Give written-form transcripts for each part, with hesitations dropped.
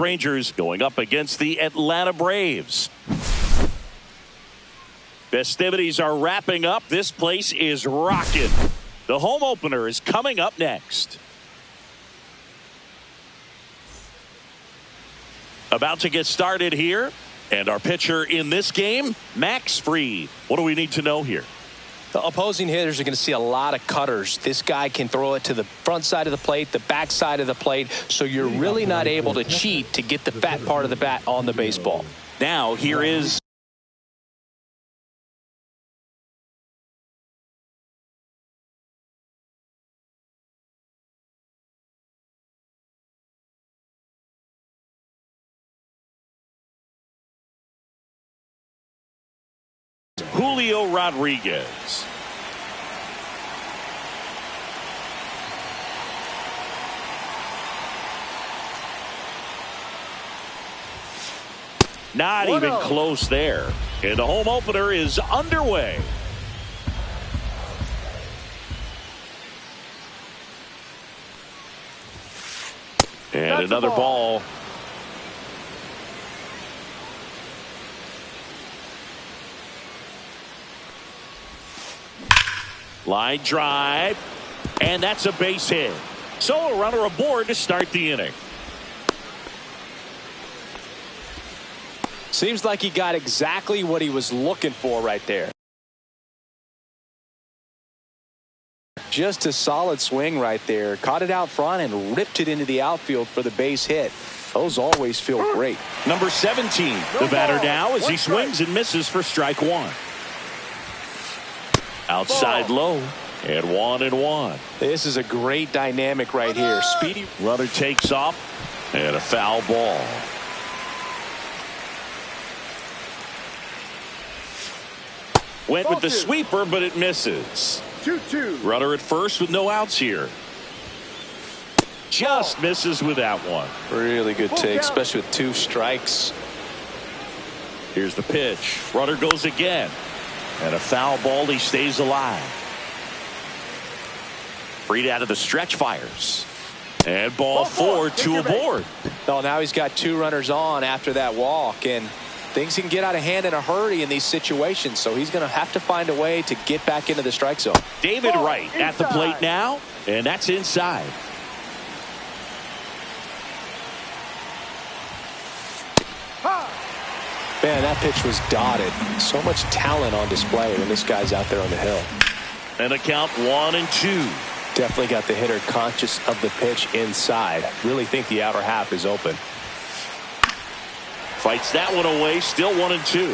Rangers going up against the Atlanta Braves. Festivities are wrapping up. This place is rocking. The home opener is coming up next. About to get started here. And our pitcher in this game, Max Fried. What do we need to know here? The opposing hitters are going to see a lot of cutters. This guy can throw it to the front side of the plate, the back side of the plate, so you're really not able to cheat to get the fat part of the bat on the baseball. Now here is Julio Rodriguez. Not even close there. And the home opener is underway. And another ball. Line drive, and that's a base hit. So a runner aboard to start the inning. Seems like he got exactly what he was looking for right there. Just a solid swing right there. Caught it out front and ripped it into the outfield for the base hit. Those always feel great. Number 17, the batter now as he swings and misses for strike one. Outside low, and 1-1. This is a great dynamic right here. Speedy runner takes off, and a foul ball. Went with the sweeper, but it misses. 2-2. Runner at first with no outs here. Just misses with that one. Really good take, especially with 2 strikes. Here's the pitch. Runner goes again. And a foul ball. He stays alive. Fried out of the stretch fires. And ball 4, 2 aboard. Oh, now he's got 2 runners on after that walk. And things can get out of hand in a hurry in these situations. So he's going to have to find a way to get back into the strike zone. David Wright at the plate now. And that's inside. Man, that pitch was dotted. So much talent on display when this guy's out there on the hill. And a count 1-2. Definitely got the hitter conscious of the pitch inside. Really think the outer half is open. Fights that one away. Still 1-2.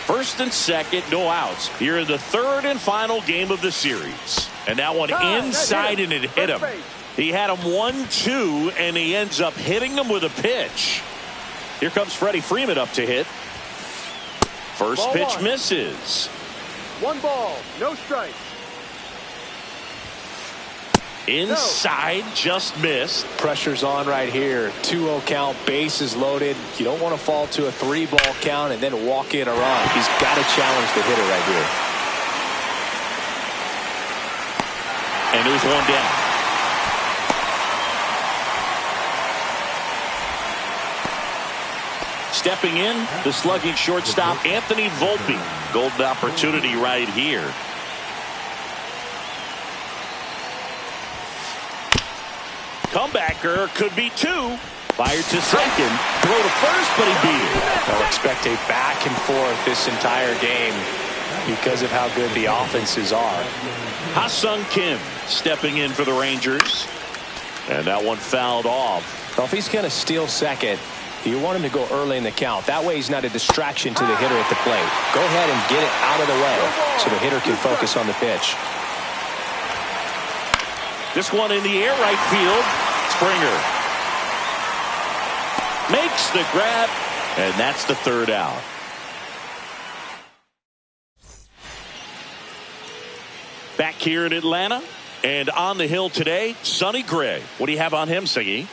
First and second, no outs. Here in the third and final game of the series. And that one inside, and it hit him. He had him 1-2, and he ends up hitting him with a pitch. Here comes Freddie Freeman up to hit. First pitch misses. 1 ball, no strikes. Inside, just missed. Pressure's on right here. 2-0 count, bases loaded. You don't want to fall to a 3-ball count and then walk in a run. He's got to challenge the hitter right here. And there's one down. Stepping in, the slugging shortstop, Anthony Volpe. Golden opportunity right here. Comebacker could be 2. Fired to second. Throw to first, but he beat it. I'll expect a back and forth this entire game because of how good the offenses are. Ha-Sung Kim stepping in for the Rangers. And that one fouled off. Well, if he's going to steal second, you want him to go early in the count. That way he's not a distraction to the hitter at the plate. Go ahead and get it out of the way so the hitter can focus on the pitch. This one in the air, right field. Springer makes the grab, and that's the third out. Back here in Atlanta, and on the hill today, Sonny Gray. What do you have on him, Siggy?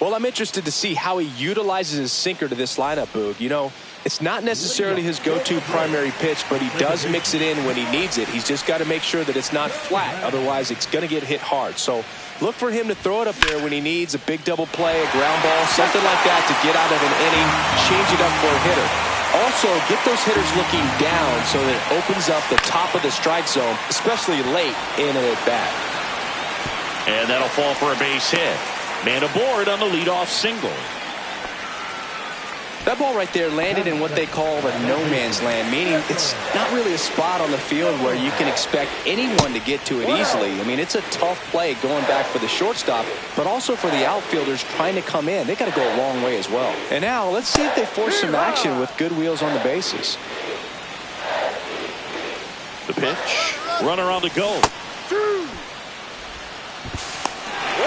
Well, I'm interested to see how he utilizes his sinker to this lineup, Boog. You know, it's not necessarily his go-to primary pitch, but he does mix it in when he needs it. He's just got to make sure that it's not flat. Otherwise, it's going to get hit hard. So Look for him to throw it up there when he needs a big double play, a ground ball, something like that to get out of an inning, change it up for a hitter. Also, get those hitters looking down so that it opens up the top of the strike zone, especially late in an at-bat. And that'll fall for a base hit. Man aboard on the leadoff single. That ball right there landed in what they call the no man's land, meaning it's not really a spot on the field where you can expect anyone to get to it easily. I mean, it's a tough play going back for the shortstop, but also for the outfielders trying to come in. They got to go a long way as well. And now let's see if they force some action with good wheels on the bases. The pitch. Runner on the go.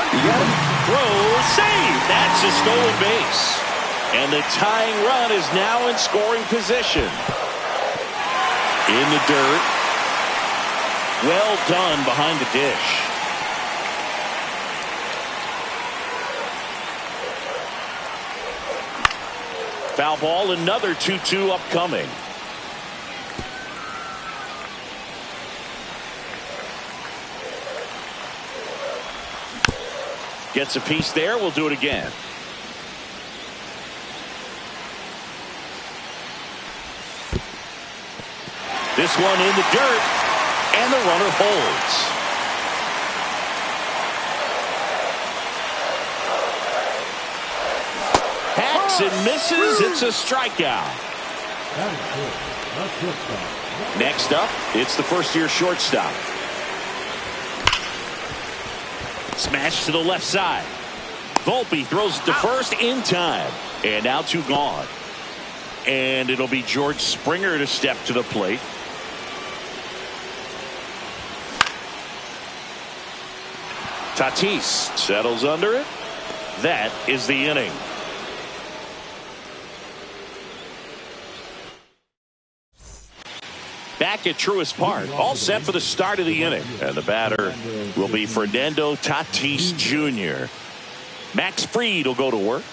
You got him. Throw, save. That's a stolen base. And the tying run is now in scoring position. In the dirt. Well done behind the dish. Foul ball, another 2-2 upcoming. Gets a piece there. We'll do it again. This one in the dirt, and the runner holds. Hacks and misses. It's a strikeout. Next up, it's the first-year shortstop. Smash to the left side. Volpe throws it to first in time. And now 2 gone. And it'll be George Springer to step to the plate. Tatis settles under it. That is the inning. Back at Truist Park, all set for the start of the inning. And the batter will be Fernando Tatis Jr. Max Fried will go to work.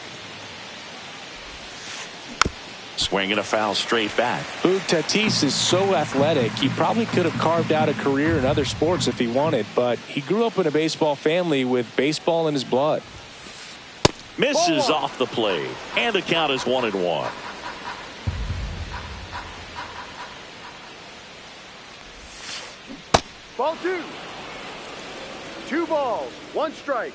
Swinging a foul straight back. Tatis is so athletic. He probably could have carved out a career in other sports if he wanted, but he grew up in a baseball family with baseball in his blood. Misses off the plate, and the count is 1-1. Ball 2. 2 balls, 1 strike.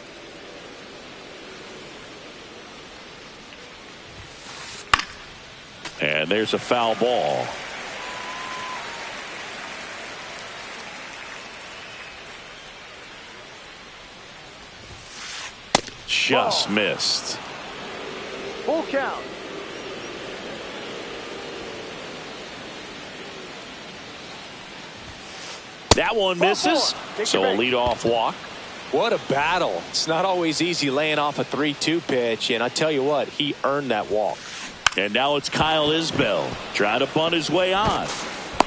And there's a foul ball. Just missed. Full count. That one misses. So a leadoff walk. What a battle. It's not always easy laying off a 3-2 pitch, and I tell you what, he earned that walk. And now it's Kyle Isbell trying to bunt his way on.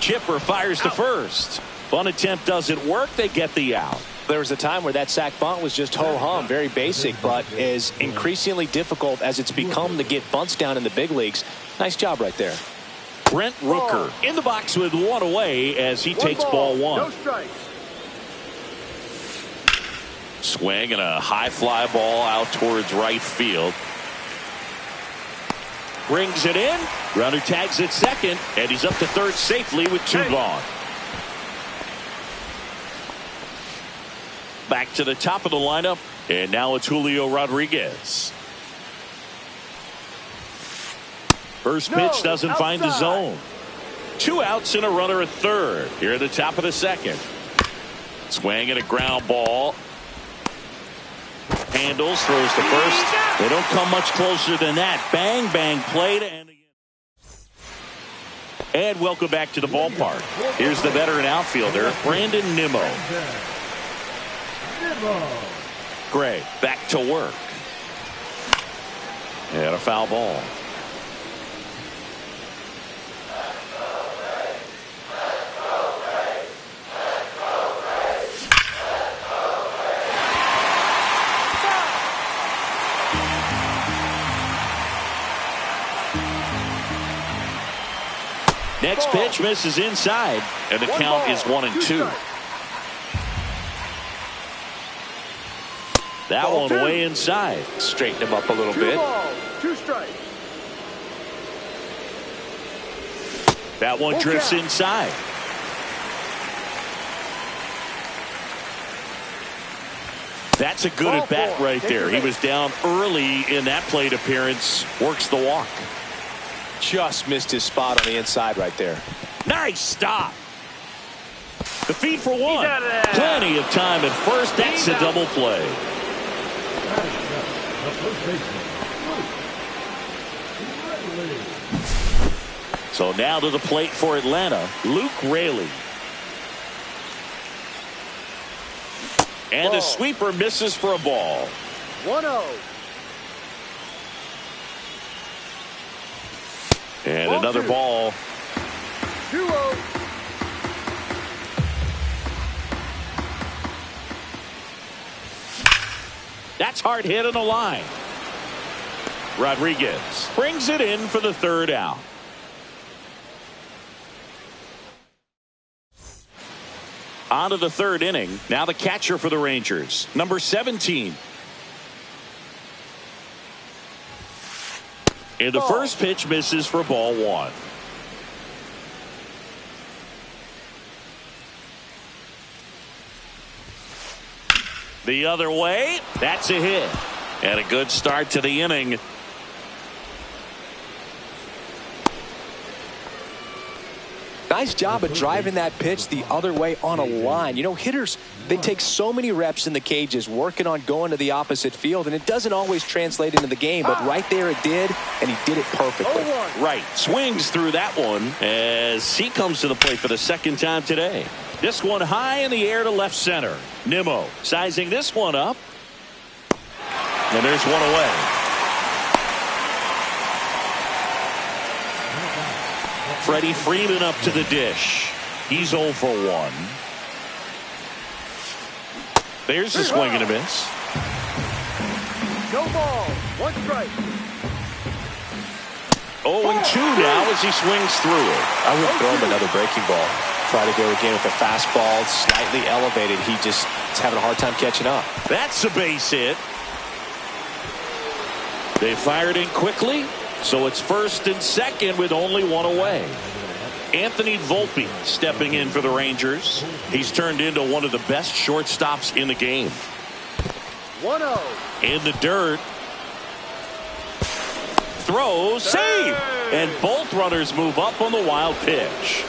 Chipper fires to first. Bunt attempt doesn't work. They get the out. There was a time where that sac bunt was just ho-hum, very basic, but is increasingly difficult as it's become to get bunts down in the big leagues. Nice job right there. Brent Rooker in the box with 1 away as he takes ball 1. No strikes. Swing and a high fly ball out towards right field. Brings it in. Runner tags at second, and he's up to third safely with 2 gone. Back to the top of the lineup, and now it's Julio Rodriguez. First pitch doesn't find the zone. 2 outs and a runner at third. Here at the top of the second. Swing and a ground ball. Handles, throws to first. They don't come much closer than that. Bang, bang, played. And welcome back to the ballpark. Here's the veteran outfielder, Brandon Nimmo. Gray back to work. And a foul ball. Next pitch misses inside, and the count is 1-2. That Ball one two. way inside. Straighten him up a little 2 bit. balls, 2 strikes. That one Full drifts count. inside. That's a good Ball at bat 4. right Take there. your He base. was down early in that plate appearance. Works the walk. Just missed his spot on the inside right there. Nice stop. The feed for one. out of there. Plenty of time at first. That's a double play. So now to the plate for Atlanta, Luke Raley. And the Ball. sweeper misses for a ball. 1-0. And Ball another two. ball. 2-0. That's hard hit on the line. Rodriguez brings it in for the third out. On to the third inning. Now the catcher for the Rangers, number 17. And the Ball. first pitch misses for ball one. The other way. That's a hit. And a good start to the inning. Nice job of driving that pitch the other way on a line. You know, hitters, they take so many reps in the cages working on going to the opposite field, and it doesn't always translate into the game, but right there it did, and he did it perfectly. 0-1. Right. Swings through that one as he comes to the plate for the second time today. This one high in the air to left center. Nimmo sizing this one up. And there's one away. Freddie Freeman up to the dish. He's 0 for 1. There's the swing and a miss. No ball. 1 strike. 0-2 now as he swings through it. I wouldn't throw him another breaking ball. Try to go again with a fastball, slightly elevated. He just is having a hard time catching up. That's a base hit. They fired in quickly, so it's first and second with only one away. Anthony Volpe stepping in for the Rangers. He's turned into one of the best shortstops in the game. 1-0. In the dirt. Throw, save! And both runners move up on the wild pitch.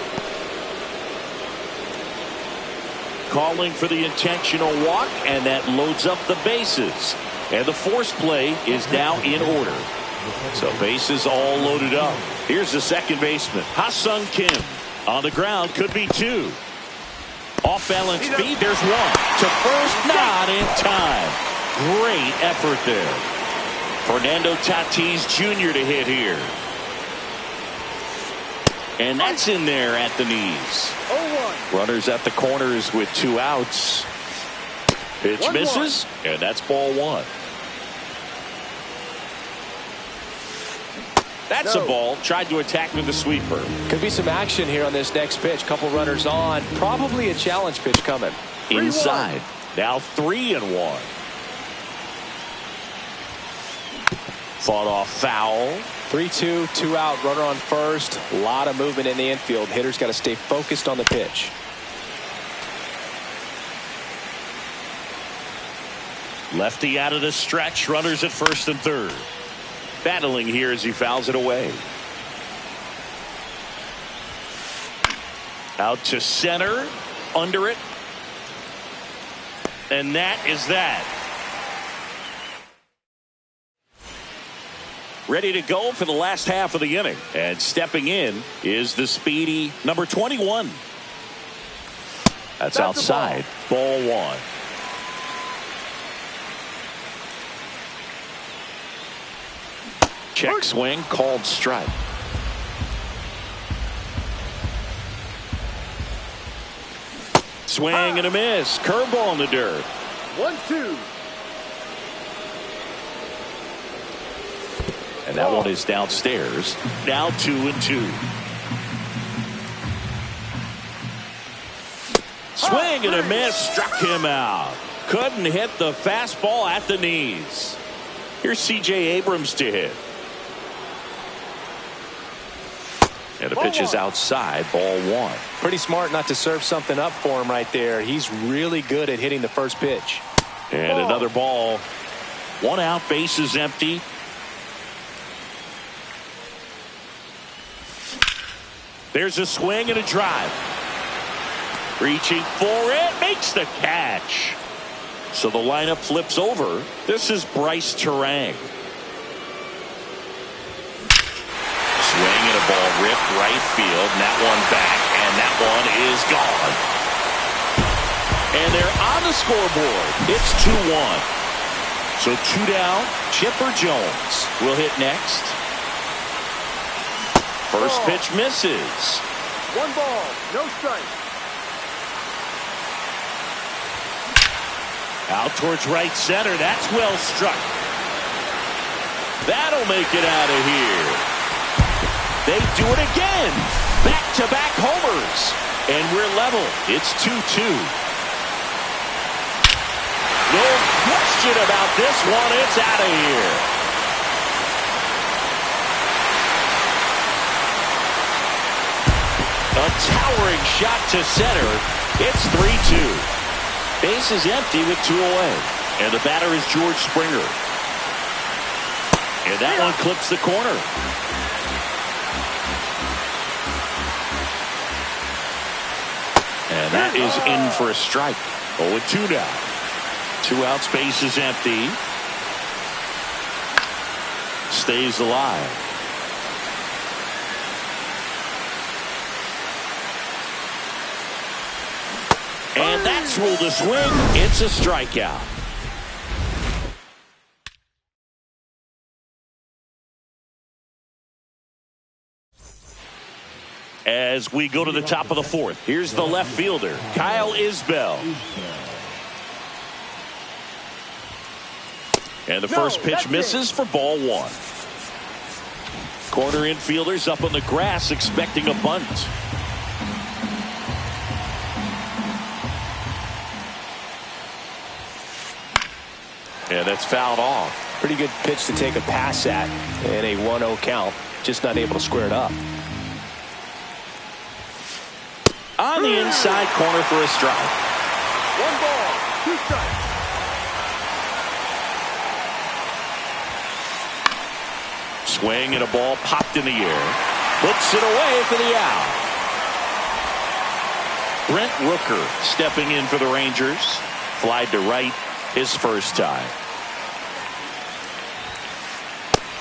Calling for the intentional walk, and that loads up the bases. And the force play is now in order. So bases all loaded up. Here's the second baseman, Ha-Sung Kim. On the ground, could be 2. Off balance feed, there's 1. To first, not in time. Great effort there. Fernando Tatis Jr. to hit here. And that's in there at the knees. 0-1. Runners at the corners with 2 outs. Pitch 1-1. misses, and that's ball 1. That's a ball. Tried to attack with the sweeper. Could be some action here on this next pitch. Couple runners on. Probably a challenge pitch coming. Inside. Now 3-1. Fought off foul. 3-2, 2 out, runner on first. A lot of movement in the infield. Hitters got to stay focused on the pitch. Lefty out of the stretch. Runners at first and third. Battling here as he fouls it away. Out to center. Under it. And that is that. Ready to go for the last half of the inning. And stepping in is the speedy number 21. That's outside. Ball 1. Check swing, called strike. Swing and a miss. Curveball in the dirt. 1-2. And that one is downstairs. Now 2-2. Swing and a miss. Struck him out. Couldn't hit the fastball at the knees. Here's C.J. Abrams to hit. And the pitch is outside, ball one. Pretty smart not to serve something up for him right there. He's really good at hitting the first pitch. And another ball. One out, bases empty. There's a swing and a drive. Reaching for it, makes the catch. So the lineup flips over. This is Bryce Terang. Swing and a ball ripped right field, and that one back, and that one is gone. And they're on the scoreboard. It's 2-1. So 2 down. Chipper Jones will hit next. First pitch misses. 1 ball, no strike. Out towards right center. That's well struck. That'll make it out of here. They do it again. Back-to-back homers. And we're level. It's 2-2. No question about this one. It's out of here. A towering shot to center. It's 3-2. Base is empty with 2 away. And the batter is George Springer. And that one clips the corner. And that is in for a strike. 0-2 now. 2 outs, base is empty. Stays alive. And that's ruled a swing. It's a strikeout. As we go to the top of the 4th, here's the left fielder, Kyle Isbell. And the first pitch misses for ball 1. Corner infielders up on the grass expecting a bunt. And that's fouled off. Pretty good pitch to take a pass at in a 1-0 count. Just not able to square it up. On the inside corner for a strike. 1 ball, 2 strikes. Swing and a ball popped in the air. Puts it away for the out. Brent Rooker stepping in for the Rangers. Flied to right his first time.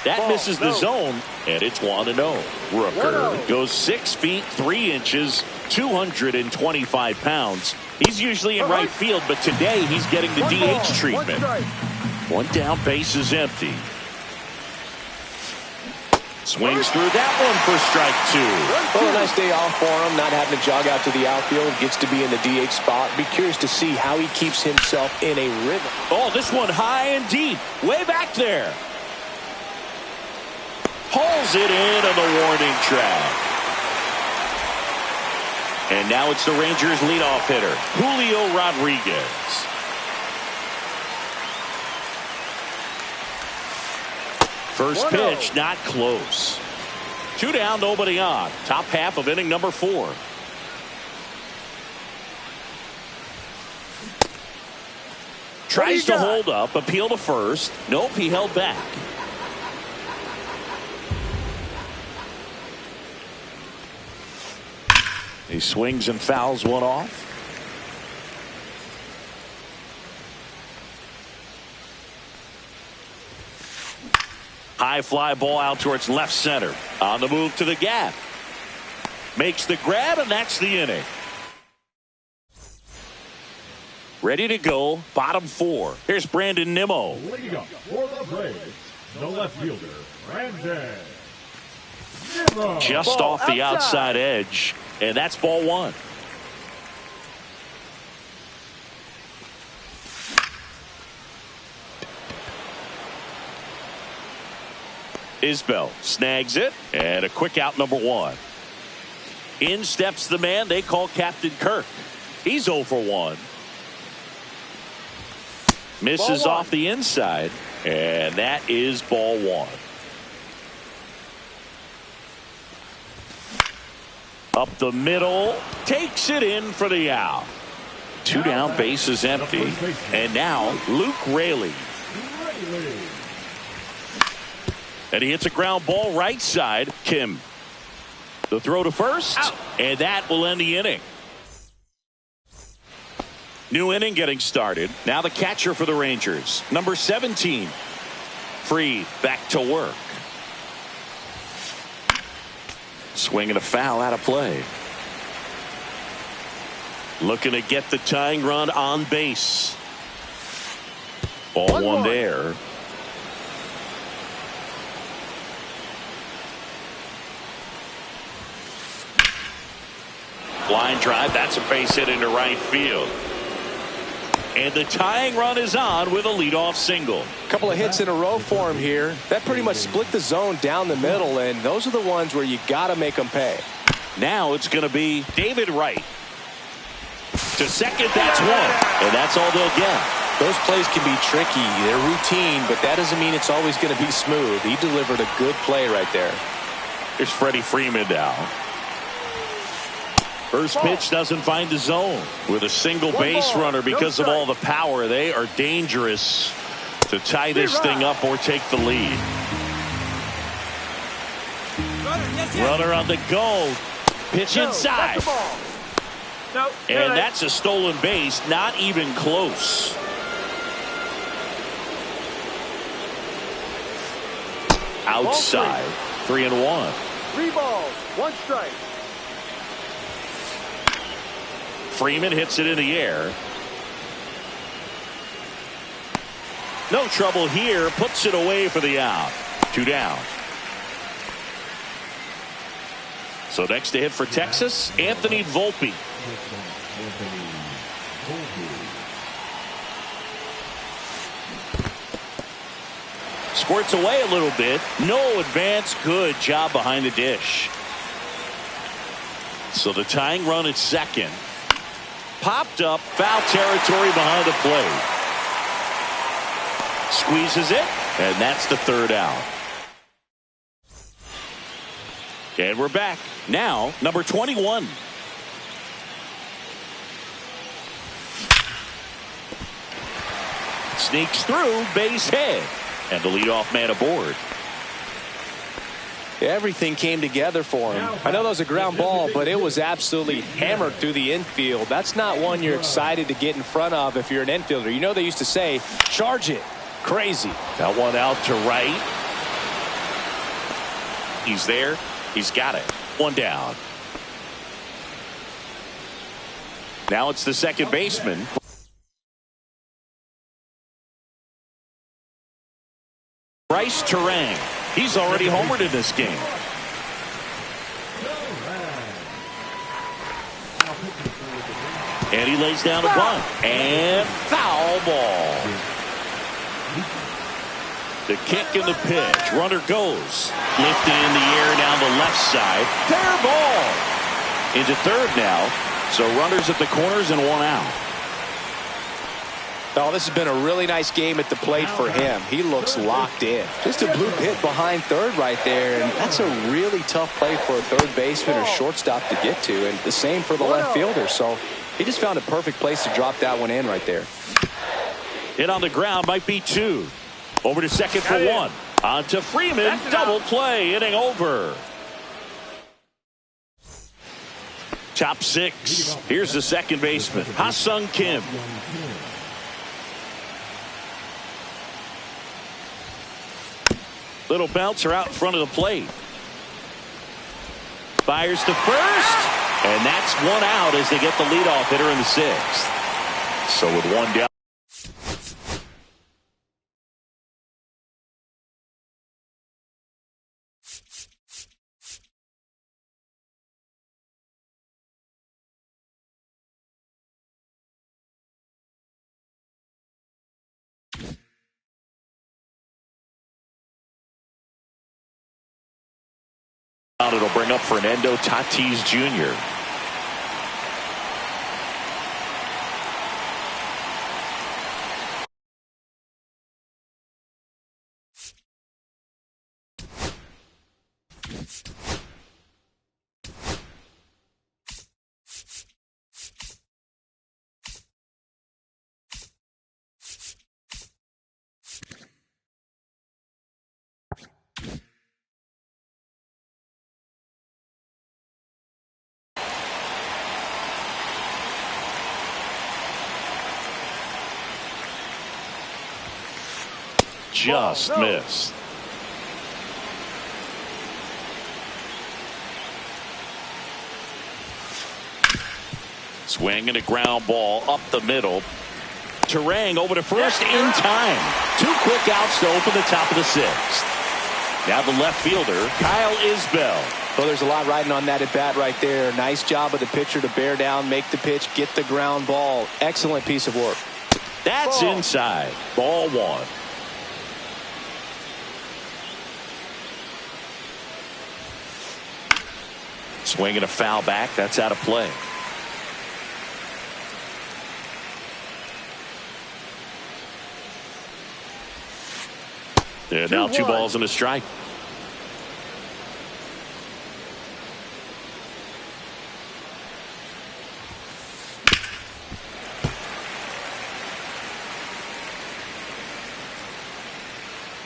That misses the zone, and it's 1-0. Rooker goes 6 feet 3 inches, 225 pounds. He's usually in right field, but today he's getting the DH treatment. 1 down, base is empty. Swings through that one for strike 2. Well, a nice day off for him, not having to jog out to the outfield. Gets to be in the DH spot. Be curious to see how he keeps himself in a rhythm. Oh, this one high and deep, way back there. Hauls it in on the warning track. And now it's the Rangers' leadoff hitter, Julio Rodriguez. First pitch, not close. 2 down, nobody on. Top half of inning number 4. Tries to hold up, appeal to first. Nope, he held back. He swings and fouls one off. High fly ball out towards left center. On the move to the gap. Makes the grab, and that's the inning. Ready to go, bottom 4. Here's Brandon Nimmo. Leading up for the Braves, the left fielder, Brandon Nimmo. Just Ball off the outside edge, and that's ball 1. Isbell snags it, and a quick out, number 1. In steps the man they call Captain Kirk. He's 0 for 1. Misses off the inside, and that is ball one. Up the middle, takes it in for the out. Two down, bases empty, and now Luke Raley. And he hits a ground ball right side. Kim. The throw to first, and that will end the inning. New inning getting started. Now the catcher for the Rangers, number 17. Free, back to work. Swing and a foul out of play. Looking to get the tying run on base. Ball one there. Line drive, that's a base hit into right field. And the tying run is on with a leadoff single. A couple of hits in a row for him here. That pretty much split the zone down the middle, and those are the ones where you got to make them pay. Now it's going to be David Wright. To second, that's one. And that's all they'll get. Those plays can be tricky. They're routine, but that doesn't mean it's always going to be smooth. He delivered a good play right there. Here's Freddie Freeman now. First pitch doesn't find the zone. With a single base runner, because of all the power, they are dangerous to tie this thing up or take the lead. Runner on the go. Pitch inside. And that's a stolen base. Not even close. Outside. 3-1. 3 balls, 1 strike. Freeman hits it in the air. No trouble here. Puts it away for the out. 2 down. So next to hit for Texas, Anthony Volpe. Squirts away a little bit. No advance. Good job behind the dish. So the tying run at second. Popped up, foul territory behind the plate. Squeezes it, and that's the 3rd out. And we're back. Now, number 21. Sneaks through, base hit. And the leadoff man aboard. Everything came together for him. I know that was a ground ball, but it was absolutely hammered through the infield. That's not one you're excited to get in front of if you're an infielder. You know they used to say, charge it. Crazy. That one out to right. He's there. He's got it. 1 down. Now it's the second baseman. Bryce Terang. He's already homered in this game. And he lays down a bunt. And foul ball. The kick and the pitch. Runner goes. Lifted in the air down the left side. Fair ball. Into third now. So runners at the corners and 1 out. Oh, this has been a really nice game at the plate for him. He looks locked in. Just a bloop hit behind third right there, and that's a really tough play for a third baseman or shortstop to get to, and the same for the left fielder. So he just found a perfect place to drop that one in right there. Hit on the ground, might be 2. Over to second for 1. On to Freeman, double play, inning over. Top 6. Here's the second baseman, Ha-Sung Kim. Little bouncer out in front of the plate. Fires to first. And that's 1 out as they get the leadoff hitter in the 6th. So with 1 down. It'll bring up Fernando Tatis Jr. Just missed. Swing and a ground ball up the middle. Terang over to first in time. 2 quick outs to open the top of the 6th. Now the left fielder, Kyle Isbell. Well, there's a lot riding on that at bat right there. Nice job of the pitcher to bear down, make the pitch, get the ground ball. Excellent piece of work. That's inside. Ball 1. Swinging a foul back. That's out of play. And now 2 balls and a strike.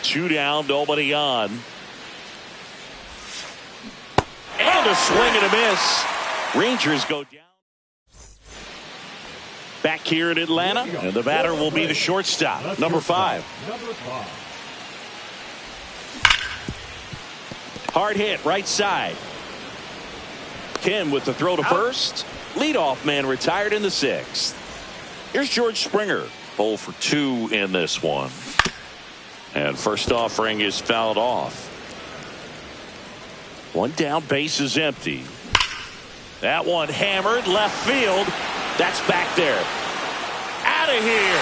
Two down, nobody on. And a swing and a miss. Rangers go down. Back here in Atlanta, and the batter will be the shortstop, number 5. Hard hit, right side. Kim with the throw to first. Leadoff man retired in the 6th. Here's George Springer. 0 for 2 in this one. And first offering is fouled off. 1 down, base is empty. That one hammered left field. That's back there. Out of here.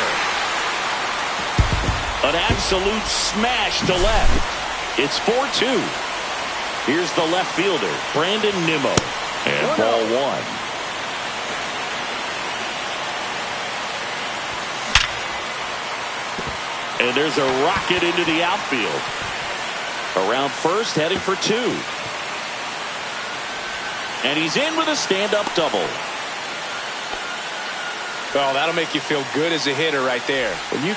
An absolute smash to left. It's 4-2. Here's the left fielder, Brandon Nimmo. And ball 1. And there's a rocket into the outfield. Around first, heading for 2. And he's in with a stand-up double. Well, that'll make you feel good as a hitter right there. When you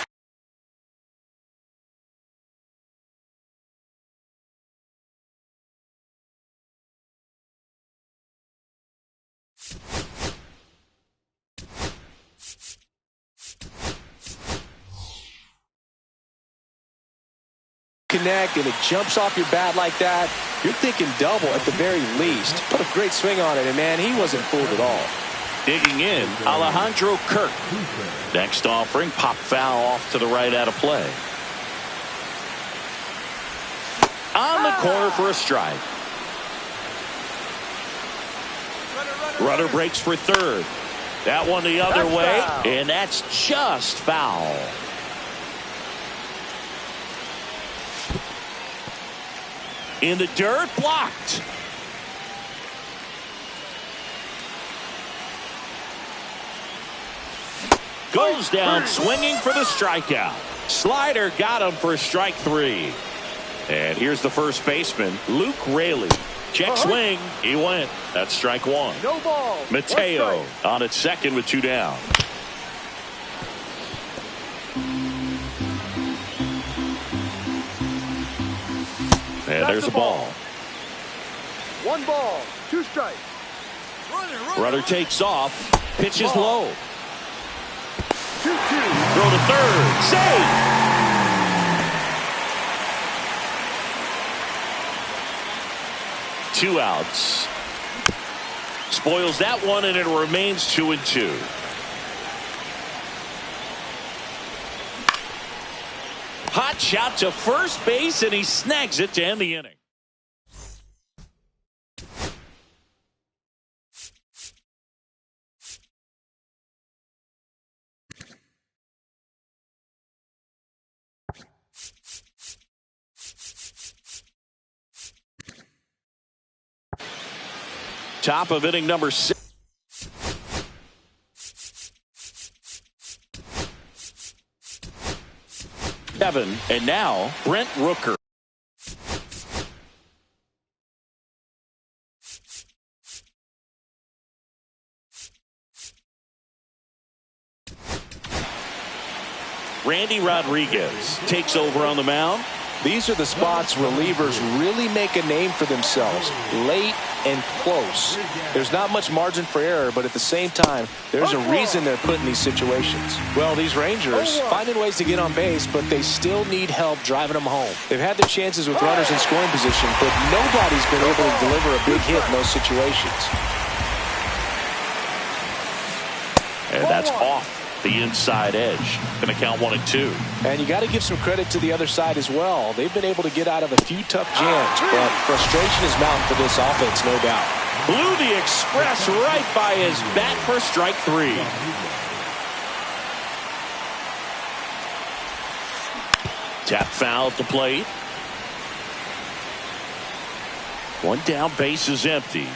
connect and it jumps off your bat like that, you're thinking double at the very least. Put a great swing on it, and man, he wasn't fooled at all. Digging in, Alejandro Kirk. Next offering, pop foul off to the right, out of play. On the corner for a strike. Runner breaks for third. That one the other way, and that's just foul. In the dirt, blocked. Goes down swinging for the strikeout. Slider got him for strike 3. And here's the first baseman, Luke Raley. Check swing. He went. That's strike 1. No ball. Mateo on at second with 2 down. And there's a ball. 1 ball, 2 strikes. Runner takes off. Pitch is low. 2-2. Throw to third. Save. Two outs. Spoils that one, and it remains 2-2. Hot shot to first base, and he snags it to end the inning. Top of inning number 6. And now Brent Rooker. Randy Rodriguez takes over on the mound. These are the spots relievers really make a name for themselves. Late and close. There's not much margin for error, but at the same time, there's a reason they're put in these situations. Well, these Rangers finding ways to get on base, but they still need help driving them home. They've had their chances with runners in scoring position, but nobody's been able to deliver a big hit in those situations. And that's off the inside edge. Going to count 1-2. And you got to give some credit to the other side as well. They've been able to get out of a few tough jams, but frustration is mounting for this offense, no doubt. Blew the express right by his bat for strike 3. Tap foul at the plate. One down, base is empty.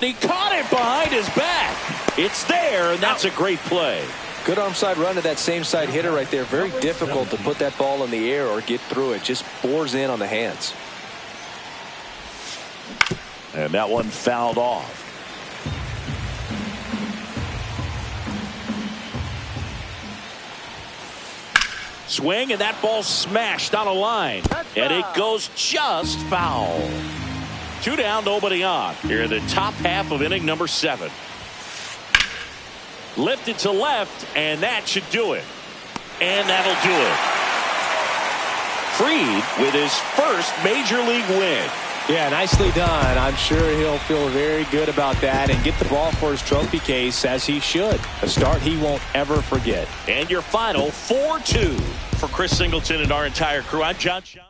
He caught it behind his back. It's there, and that's a great play. Good arm side run to that same side hitter right there. Very difficult to put that ball in the air or get through it. Just bores in on the hands. And that one fouled off. Swing, and that ball smashed on a line. And it goes just foul. 2 down, nobody on. Here in the top half of inning number 7. Lifted to left, and that should do it. And that'll do it. Fried with his first major league win. Yeah, nicely done. I'm sure he'll feel very good about that and get the ball for his trophy case, as he should. A start he won't ever forget. And your final 4-2 for Chris Singleton and our entire crew. I'm John Schaub.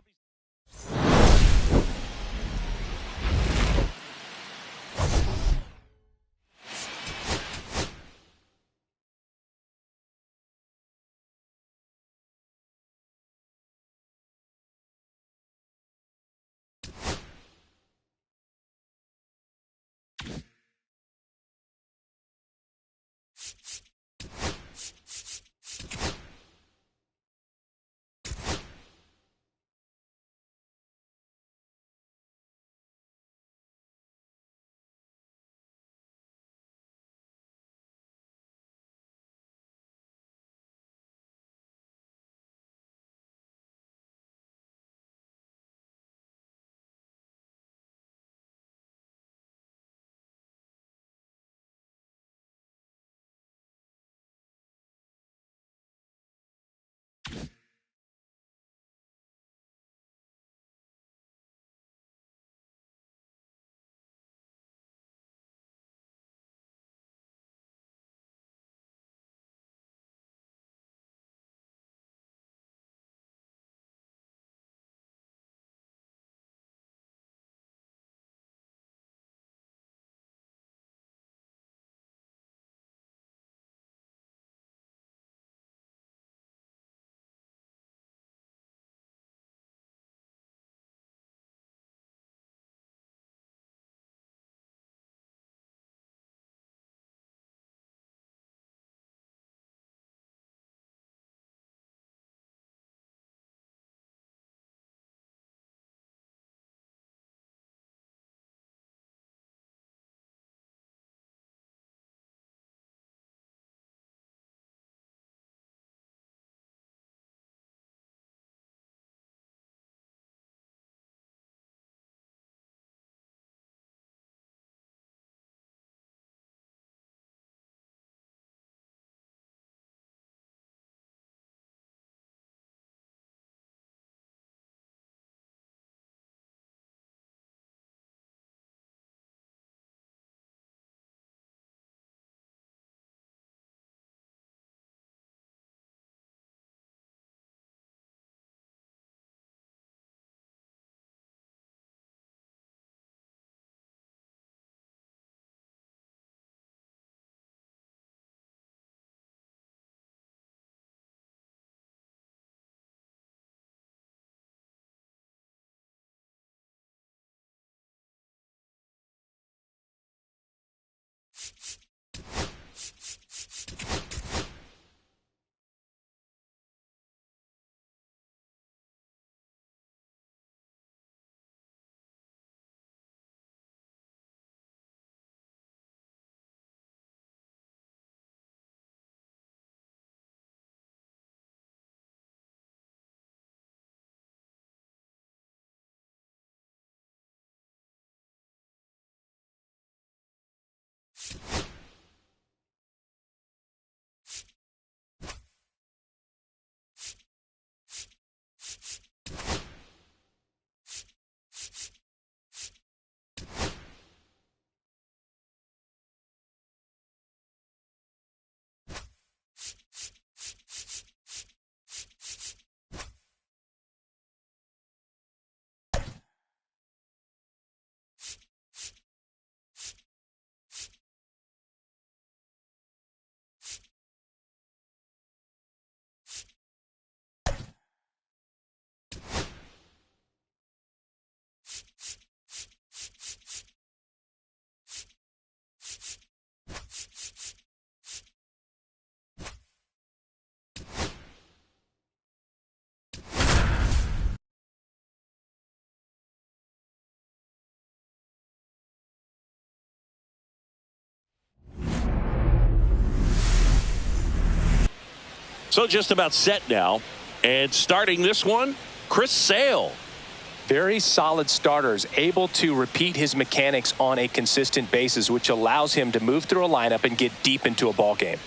So just about set now. And starting this one, Chris Sale. Very solid starters, able to repeat his mechanics on a consistent basis, which allows him to move through a lineup and get deep into a ball game.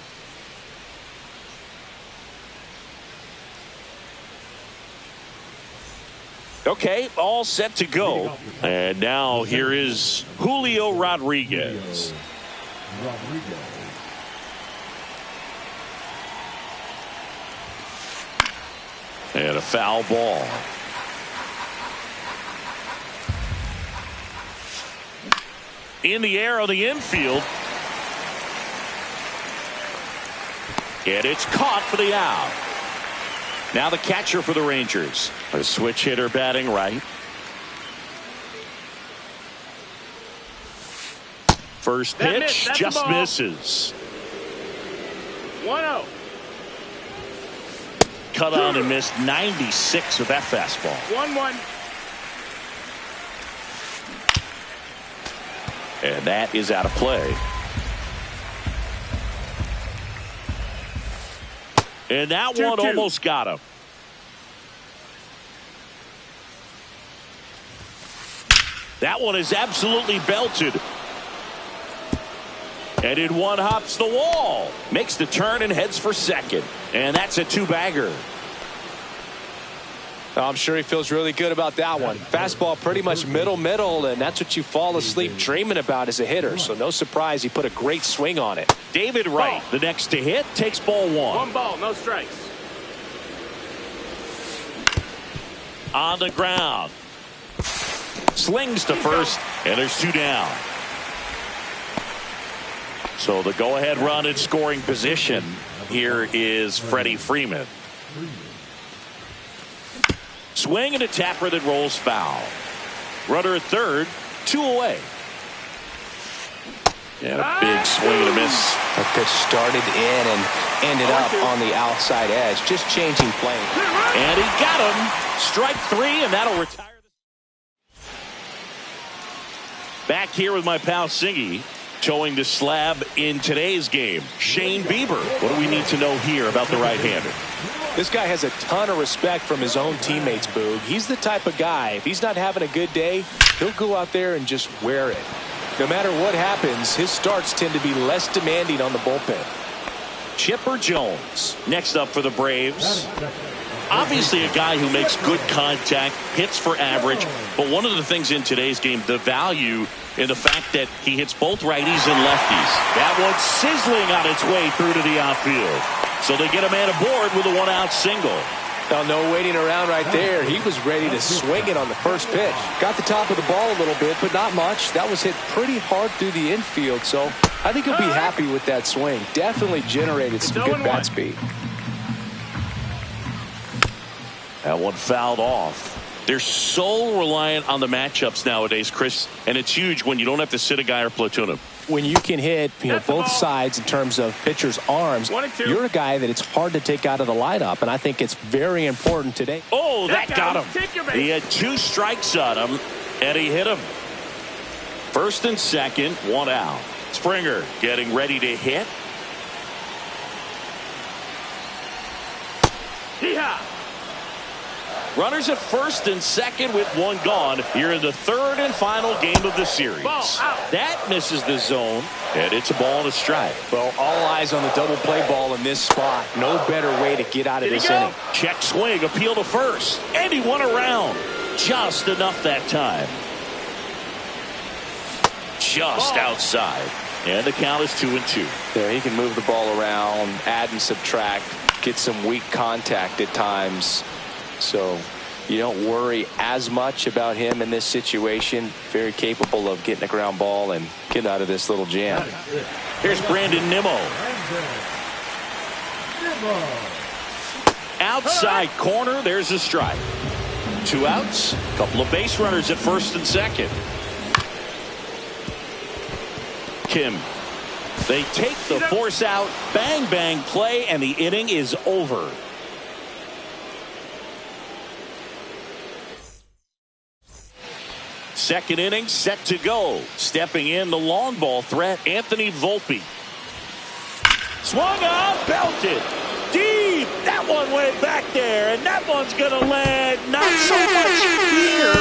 Okay, all set to go. And now here is Julio Rodriguez. And a foul ball. In the air on the infield. And it's caught for the out. Now the catcher for the Rangers. A switch hitter batting right. First pitch just misses. 1-0. Cut on and missed 96 with that fastball. 1-1. And that is out of play. And that 2-2. one almost got him. That one is absolutely belted. And in one hops the wall. Makes the turn and heads for second. And that's a two-bagger. I'm sure he feels really good about that one. Fastball pretty much middle, and that's what you fall asleep dreaming about as a hitter. So no surprise he put a great swing on it. David Wright, the next to hit, takes ball one. 1 ball, no strikes. On the ground. Slings to first, and there's 2 down. So the go-ahead run in scoring position here is Freddie Freeman. Swing and a tapper that rolls foul. Runner at third, 2 away. And a big swing and a miss. That pitch started in and ended up on the outside edge, just changing plane. And he got him. Strike 3, and that'll retire. Back here with my pal Singy, towing the slab in today's game. Shane Bieber. What do we need to know here about the right-hander? This guy has a ton of respect from his own teammates, Boog. He's the type of guy, if he's not having a good day, he'll go out there and just wear it. No matter what happens, his starts tend to be less demanding on the bullpen. Chipper Jones next up for the Braves. Obviously a guy who makes good contact, hits for average, but one of the things in today's game, the value in the fact that he hits both righties and lefties. That one's sizzling on its way through to the outfield. So they get a man aboard with a 1-out single. Now, no waiting around right there. He was ready to swing it on the first pitch. Got the top of the ball a little bit, but not much. That was hit pretty hard through the infield, so I think he'll be happy with that swing. Definitely generated some good bat speed. That one fouled off. They're so reliant on the matchups nowadays, Chris, and it's huge when you don't have to sit a guy or platoon him. When you can hit both sides in terms of pitchers' arms, you're a guy that it's hard to take out of the lineup, and I think it's very important today. Oh, that got him. He had 2 strikes on him, and he hit him. First and second, 1 out. Springer getting ready to hit. Yeehaw! Runners at first and second with 1 gone here in the 3rd and final game of the series. That misses the zone, and it's a ball and a strike. Well, all eyes on the double play ball in this spot. No better way to get out of this inning. Check swing, appeal to first, and he won around. Just enough that time. Just outside, and the count is 2-2. There, he can move the ball around, add and subtract, get some weak contact at times. So you don't worry as much about him in this situation. Very capable of getting a ground ball and get out of this little jam. Here's Brandon Nimmo. Outside corner, there's a strike. 2 outs, a couple of base runners at first and second. Kim. They take the force out, bang, bang play, and the inning is over. Second inning set to go. Stepping in the long ball threat, Anthony Volpe. Swung on, belted. Deep one way back there, and that one's going to land not so much here,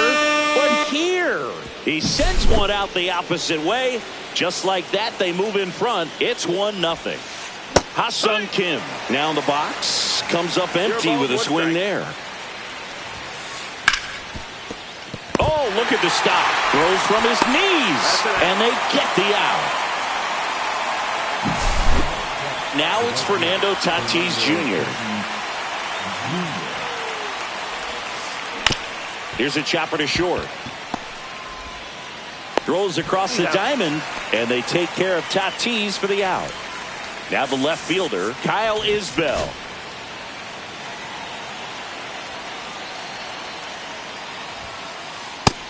but here. He sends one out the opposite way. Just like that, they move in front. It's 1-0. Ha-Sung Kim now in the box. Comes up empty with a swing there. Oh, look at the stop. Throws from his knees, and they get the out. Now it's Fernando Tatis Jr. Here's a chopper to short. Throws across the diamond, and they take care of Tatis for the out. Now the left fielder, Kyle Isbell.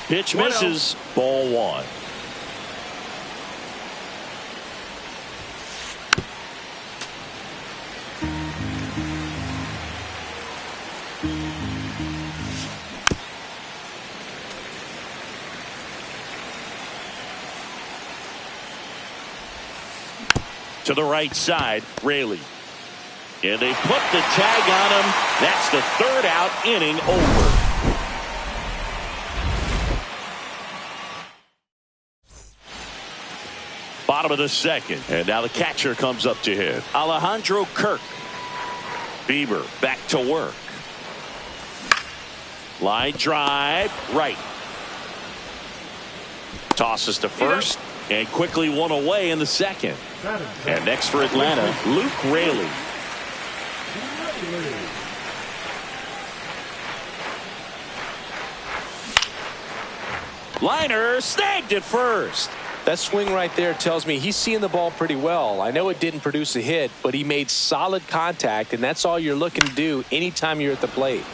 Pitch misses. Ball 1. To the right side, Raley. And they put the tag on him. That's the 3rd out, inning over. Bottom of the 2nd. And now the catcher comes up to hit. Alejandro Kirk. Bieber back to work. Line drive, right. Tosses to first. And quickly one away in the 2nd. And next for Atlanta, Luke Raley. Liner snagged at first. That swing right there tells me he's seeing the ball pretty well. I know it didn't produce a hit, but he made solid contact, and that's all you're looking to do anytime you're at the plate.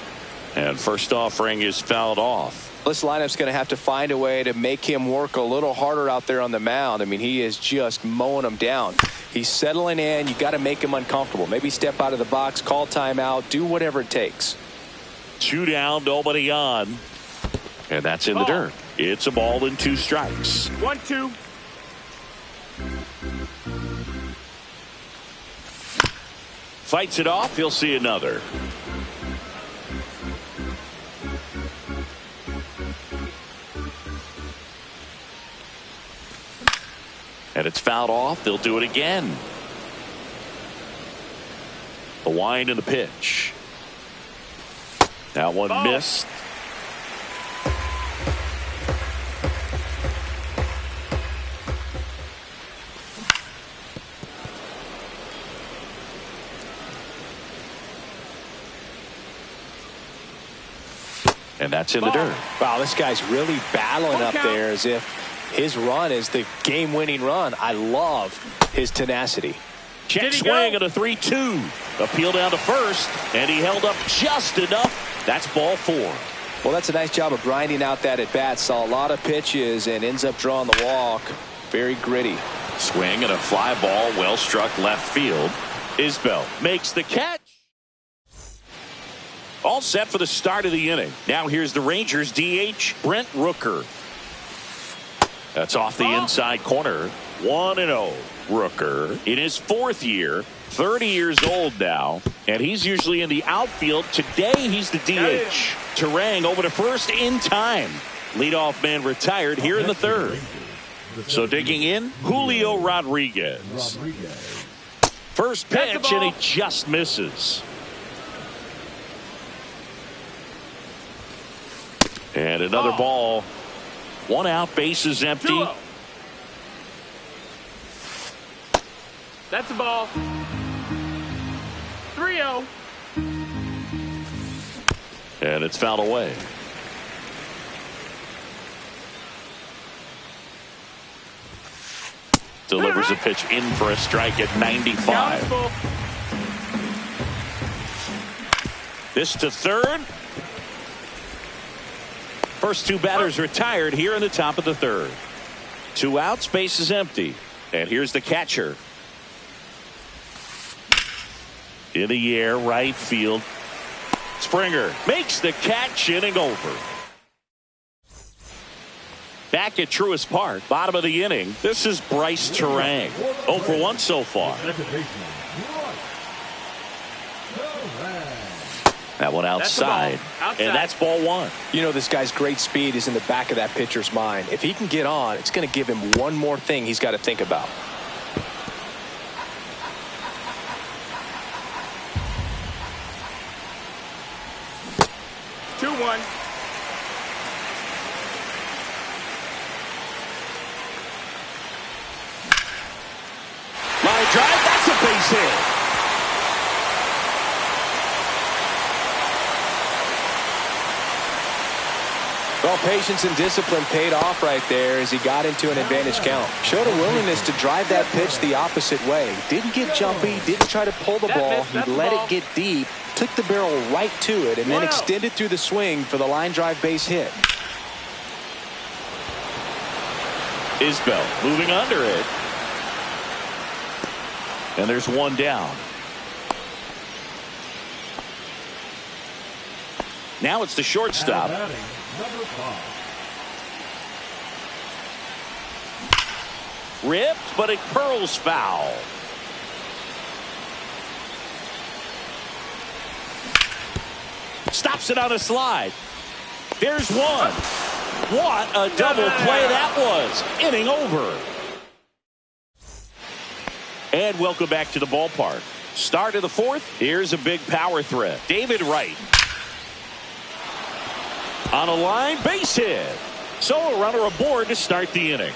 And first offering is fouled off. This lineup's going to have to find a way to make him work a little harder out there on the mound. I mean, he is just mowing them down. He's settling in. You got to make him uncomfortable. Maybe step out of the box, call timeout, do whatever it takes. 2 down, nobody on. And that's in the dirt. It's a ball and 2 strikes. 1-2. Fights it off. He'll see another. And it's fouled off. They'll do it again. The wind and the pitch. That one missed. And that's in the dirt. Wow, this guy's really battling up there as if his run is the game-winning run. I love his tenacity. Check swing at a 3-2. Appeal down to first, and he held up just enough. That's ball 4. Well, that's a nice job of grinding out that at-bat. Saw a lot of pitches and ends up drawing the walk. Very gritty. Swing and a fly ball, well struck left field. Isbell makes the catch. All set for the start of the inning. Now here's the Rangers DH, Brent Rooker. That's off the inside corner. 1-0. Rooker in his 4th year, 30 years old now, and he's usually in the outfield. Today he's the DH. Terang over to first in time. Leadoff man retired here in the 3rd. So digging in, Julio Rodriguez. First pitch, and he just misses. And another ball. 1 out, bases empty. 2-0. That's a ball. 3-0. And it's fouled away. Delivers a pitch in for a strike at 95. This to 3rd. First 2 batters retired here in the top of the 3rd. 2 outs, base is empty. And here's the catcher. In the air, right field. Springer makes the catch, inning over. Back at Truist Park, bottom of the inning. This is Bryce Terang. 0 for 1 so far. That one outside. And that's ball one. You know, this guy's great speed is in the back of that pitcher's mind. If he can get on, it's going to give him one more thing he's got to think about. Two-one. Line drive, that's a base hit. Well, patience and discipline paid off right there as he got into an advantage count. Showed a willingness to drive that pitch the opposite way. Didn't get jumpy, didn't try to pull the ball. He let it get deep, took the barrel right to it, and then extended through the swing for the line drive base hit. Isbell moving under it. And there's one down. Now it's the shortstop. Number 5. Ripped, but it curls foul. Stops it on a slide. There's one. What a double play that was. Inning over. And welcome back to the ballpark. Start of the fourth. Here's a big power threat. David Wright. On a line, base hit. So a runner aboard to start the inning.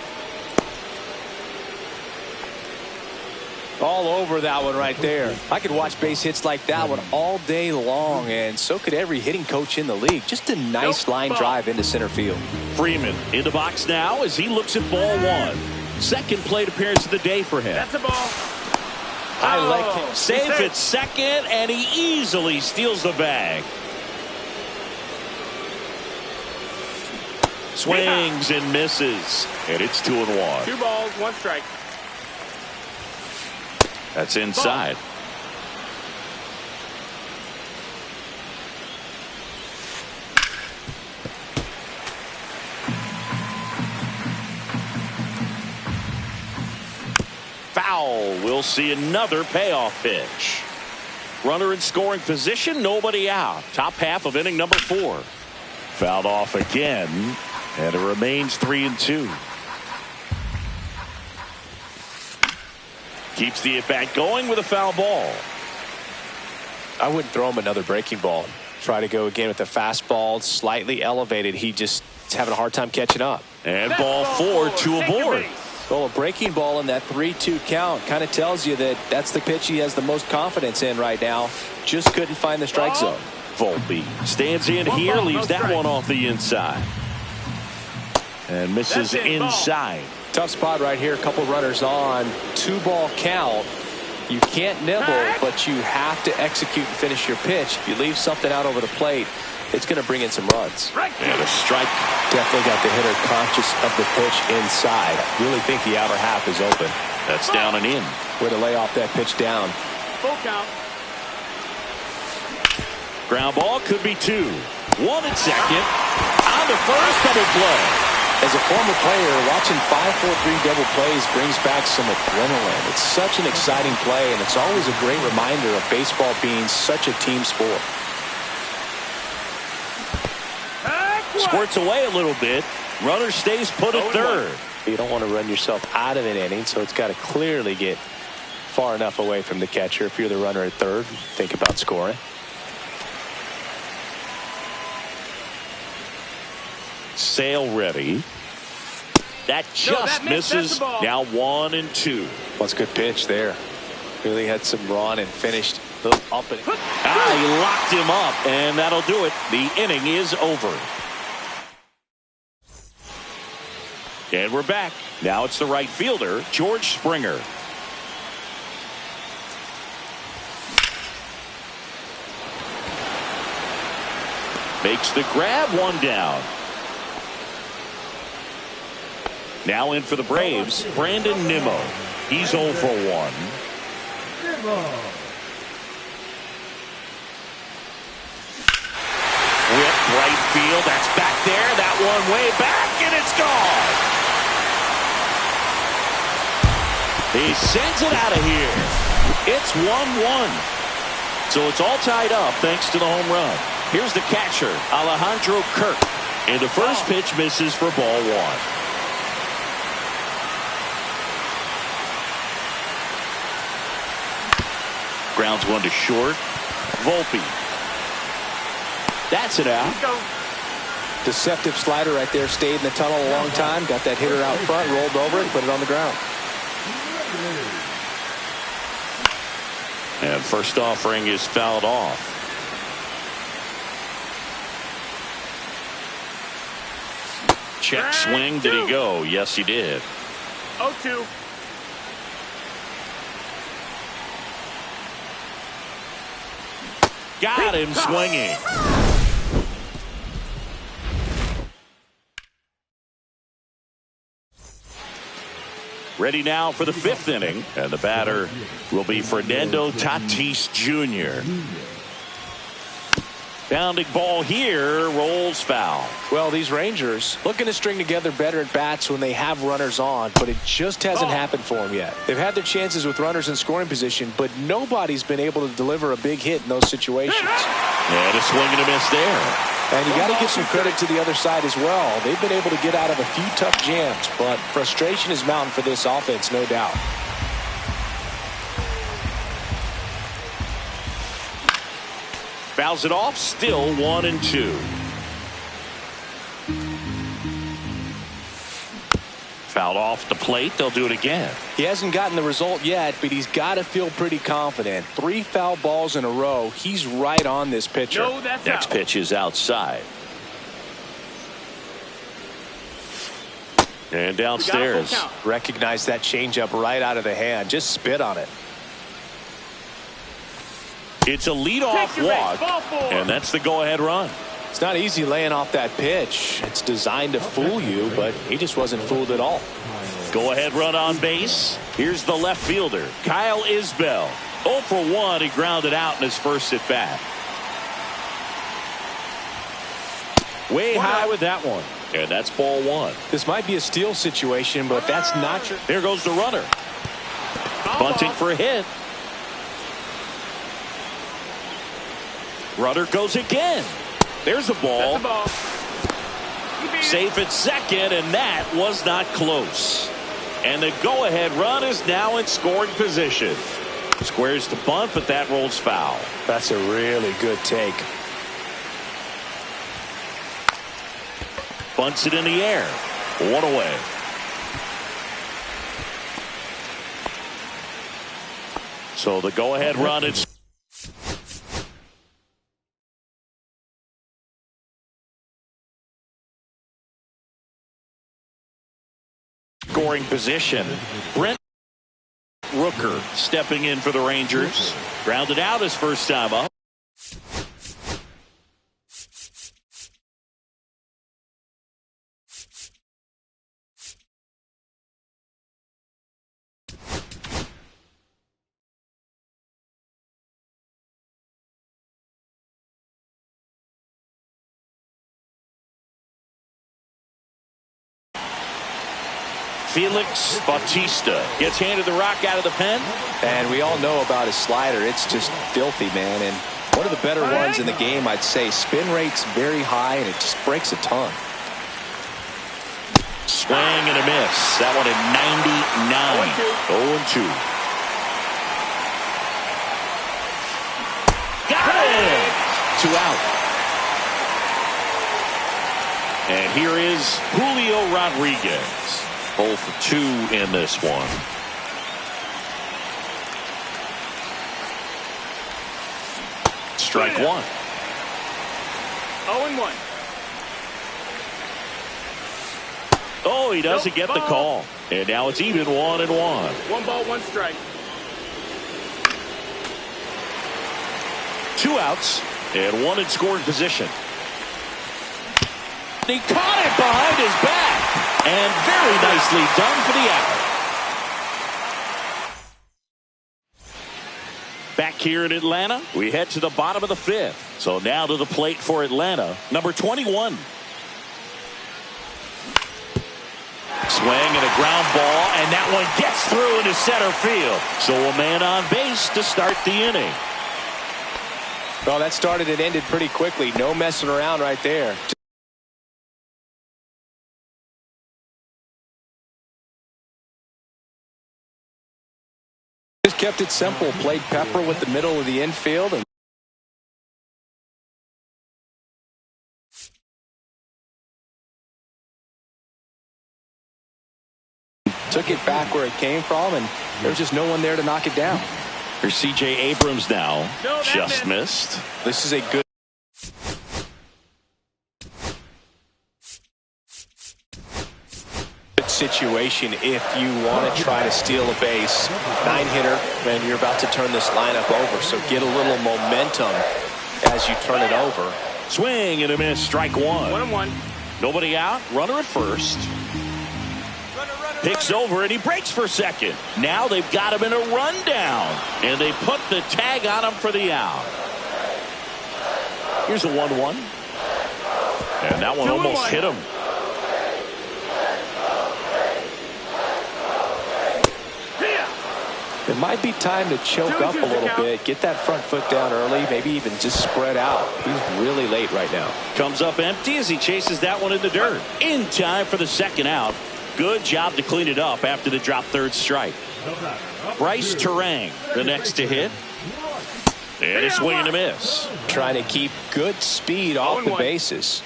All over that one right there. I could watch base hits like that one all day long, and so could every hitting coach in the league. Just a nice line drive into center field. Freeman in the box now as he looks at ball one. Second plate appearance of the day for him. That's a ball. I like him. Safe at second, and he easily steals the bag. Swings and misses, and it's 2-1. 2 balls, 1 strike. That's inside. Foul. We'll see another payoff pitch. Runner in scoring position, nobody out. Top half of inning number 4. Fouled off again, and it remains 3-2. Keeps the at-bat going with a foul ball. I wouldn't throw him another breaking ball. Try to go again with the fastball, slightly elevated. He just is having a hard time catching up. And ball 4, 2 aboard. Well, a breaking ball in that 3-2 count kind of tells you that that's the pitch he has the most confidence in right now. Just couldn't find the strike zone. Volpe stands in here, leaves that one off the inside. And misses inside. Tough spot right here. A couple runners on. 2-ball count. You can't nibble, but you have to execute and finish your pitch. If you leave something out over the plate, it's going to bring in some runs. And a strike. Definitely got the hitter conscious of the pitch inside. Really think the outer half is open. That's down and in. Way to lay off that pitch down. Full count. Ground ball could be 2. 1 at second. On the first, double play. As a former player, watching 5-4-3 double plays brings back some adrenaline. It's such an exciting play, and it's always a great reminder of baseball being such a team sport. Squirts away a little bit. Runner stays put at third. You don't want to run yourself out of an inning, so it's got to clearly get far enough away from the catcher. If you're the runner at third, think about scoring. Sale ready. That just misses. Now 1-2. Well, that's a good pitch there. Really had some run and finished a little up and he locked him up, and that'll do it. The inning is over. And we're back. Now it's the right fielder, George Springer. Makes the grab, 1 down. Now in for the Braves, Brandon Nimmo. He's 0 for 1. Nimmo. Whip right field. That's back there. That one way back, and it's gone. He sends it out of here. It's 1-1. So it's all tied up thanks to the home run. Here's the catcher, Alejandro Kirk. And the first pitch misses for ball one. Grounds one to short. Volpe. That's it out. Deceptive slider right there. Stayed in the tunnel a long time. Got that hitter out front. Rolled over and put it on the ground. And first offering is fouled off. Check swing. Did he go? Yes, he did. 0-2. Got him swinging. Ready now for the fifth inning, and the batter will be Fernando Tatis Jr. Bounding ball here, rolls foul. Well, these Rangers looking to string together better at bats when they have runners on, but it just hasn't happened for them yet. They've had their chances with runners in scoring position, but nobody's been able to deliver a big hit in those situations. And a swing and a miss there. And you got to give some credit to the other side as well. They've been able to get out of a few tough jams, but frustration is mounting for this offense, no doubt. Fouls it off, still 1-2. Fouled off the plate, they'll do it again. He hasn't gotten the result yet, but he's got to feel pretty confident. 3 foul balls in a row. He's right on this pitcher. No, that's Next out. pitch is outside. And downstairs. Recognize that changeup right out of the hand. Just spit on it. It's a leadoff walk, and that's the go-ahead run. It's not easy laying off that pitch. It's designed to fool you, but he just wasn't fooled at all. Go-ahead run on base. Here's the left fielder, Kyle Isbell. 0 for 1, he grounded out in his first at-bat. Way high with that one, and that's ball one. This might be a steal situation, but that's not your... Here goes the runner. Bunting for a hit. Runner goes again. There's a ball. Safe at second, and that was not close. And the go-ahead run is now in scoring position. Squares the bunt, but that rolls foul. That's a really good take. Bunts it in the air. 1 away. So the go-ahead run, it's scoring position. Brent Rooker stepping in for the Rangers. Grounded out his first time up. Felix Bautista gets handed the rock out of the pen. And we all know about his slider. It's just filthy, man. And one of the better ones in the game, I'd say. Spin rate's very high, and it just breaks a ton. Swing and a miss. That one at 99. 0-2. Got it! 2 out. And here is Julio Rodriguez. 0 for 2 in this one. Strike 1. 0-1. Oh, he doesn't get the call. And now it's even 1-1. 1 ball, 1 strike. 2 outs and 1 in scoring position. He caught it behind his back. And very nicely done for the out. Back here in Atlanta, we head to the bottom of the 5th. So now to the plate for Atlanta, number 21. Swing and a ground ball, and that one gets through into center field. So a man on base to start the inning. Well, that started and ended pretty quickly. No messing around right there. Just kept it simple. Played pepper with the middle of the infield. And took it back where it came from, and there was just no one there to knock it down. Here's C.J. Abrams now. Just missed. This is a good situation if you want to try to steal a base. 9-hitter, and you're about to turn this lineup over, so get a little momentum as you turn it over. Swing and a miss. Strike one. 1-1. Nobody out. Runner at first. Picks over and he breaks for second. Now they've got him in a rundown, and they put the tag on him for the out. Here's a 1-1, and that one almost hit him. It might be time to choke up a little bit, get that front foot down early, maybe even just spread out. He's really late right now. Comes up empty as he chases that one in the dirt. In time for the second out. Good job to clean it up after the drop third strike. Bryce Terang, the next to hit. And a swing and a miss. Trying to keep good speed off the bases.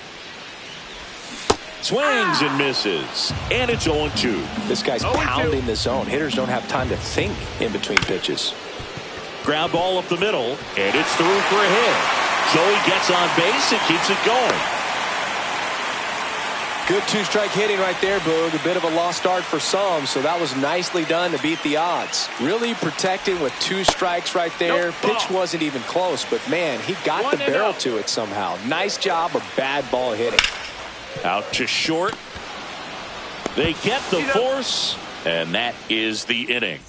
Swings and misses. And it's 0-2. This guy's pounding the zone. Hitters don't have time to think in between pitches. Ground ball up the middle, and it's through for a hit. So he gets on base and keeps it going. Good two-strike hitting right there, Boog. A bit of a lost start for some, so that was nicely done to beat the odds. Really protecting with 2 strikes right there. Pitch wasn't even close, but man, he got the barrel to it somehow. Nice job of bad ball hitting. Out to short. They get the force, and that is the inning.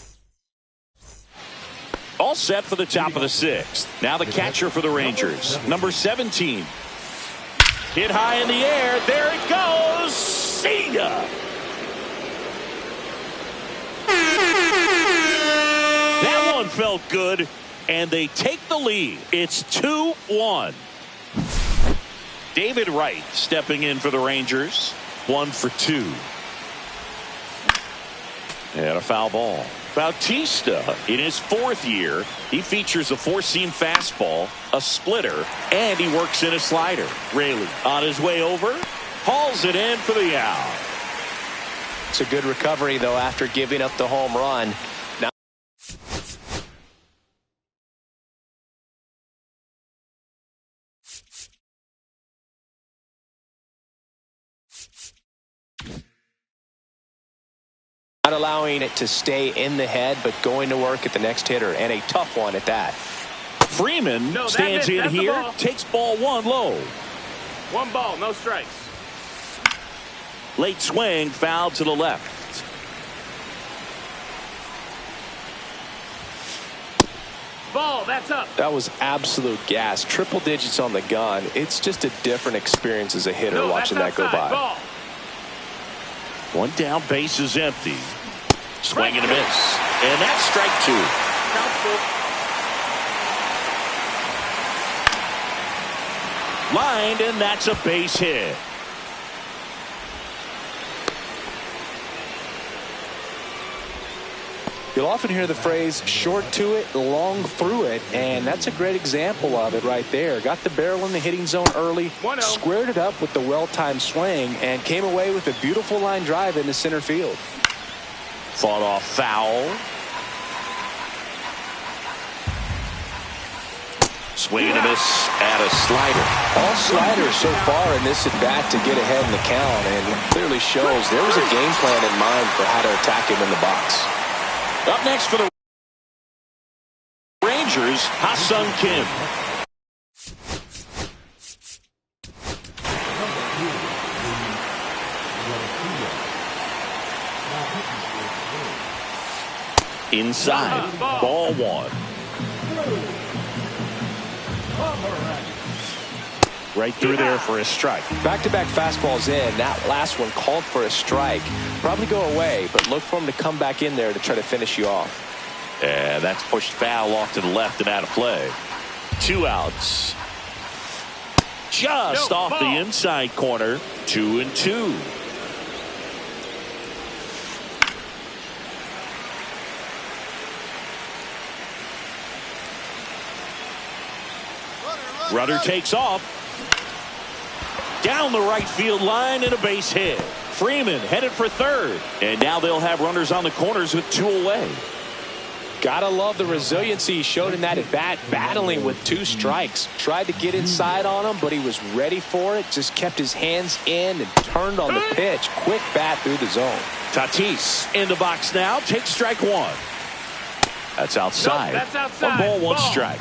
All set for the top of the 6th. Now the catcher for the Rangers, number 17. Hit high in the air. There it goes. See ya. That one felt good, and they take the lead. It's 2-1. David Wright stepping in for the Rangers. 1 for 2. And a foul ball. Bautista, in his 4th year, he features a 4-seam fastball, a splitter, and he works in a slider. Raley on his way over, hauls it in for the out. It's a good recovery, though, after giving up the home run. Now not allowing it to stay in the head, but going to work at the next hitter, and a tough one at that. Freeman stands in here, takes ball 1 low. 1 ball, no strikes. Late swing, foul to the left. Ball, that's up. That was absolute gas. Triple digits on the gun. It's just a different experience as a hitter watching that go by. Ball. 1 down, base is empty. Swing and a miss. And that's strike 2. Lined, and that's a base hit. You'll often hear the phrase short to it, long through it, and that's a great example of it right there. Got the barrel in the hitting zone early, squared it up with the well-timed swing, and came away with a beautiful line drive into center field. Fought off foul. Swing and a miss at a slider. All sliders so far in this at-bat to get ahead in the count, and clearly shows there was a game plan in mind for how to attack him in the box. Up next for the Rangers, Ha-Sung Kim. Inside, ball 1. Right through there for a strike. Back-to-back fastballs in. That last one called for a strike. Probably go away, but look for him to come back in there to try to finish you off. And that's pushed foul off to the left and out of play. 2 outs. Just off the inside corner. 2-2. Runner takes off. Down the right field line and a base hit. Freeman headed for third. And now they'll have runners on the corners with 2 away. Gotta love the resiliency he showed in that at bat, battling with 2 strikes. Tried to get inside on him, but he was ready for it. Just kept his hands in and turned on the pitch. Quick bat through the zone. Tatis in the box now. Takes strike 1. That's outside. Nope, that's outside. 1 ball, 1 strike.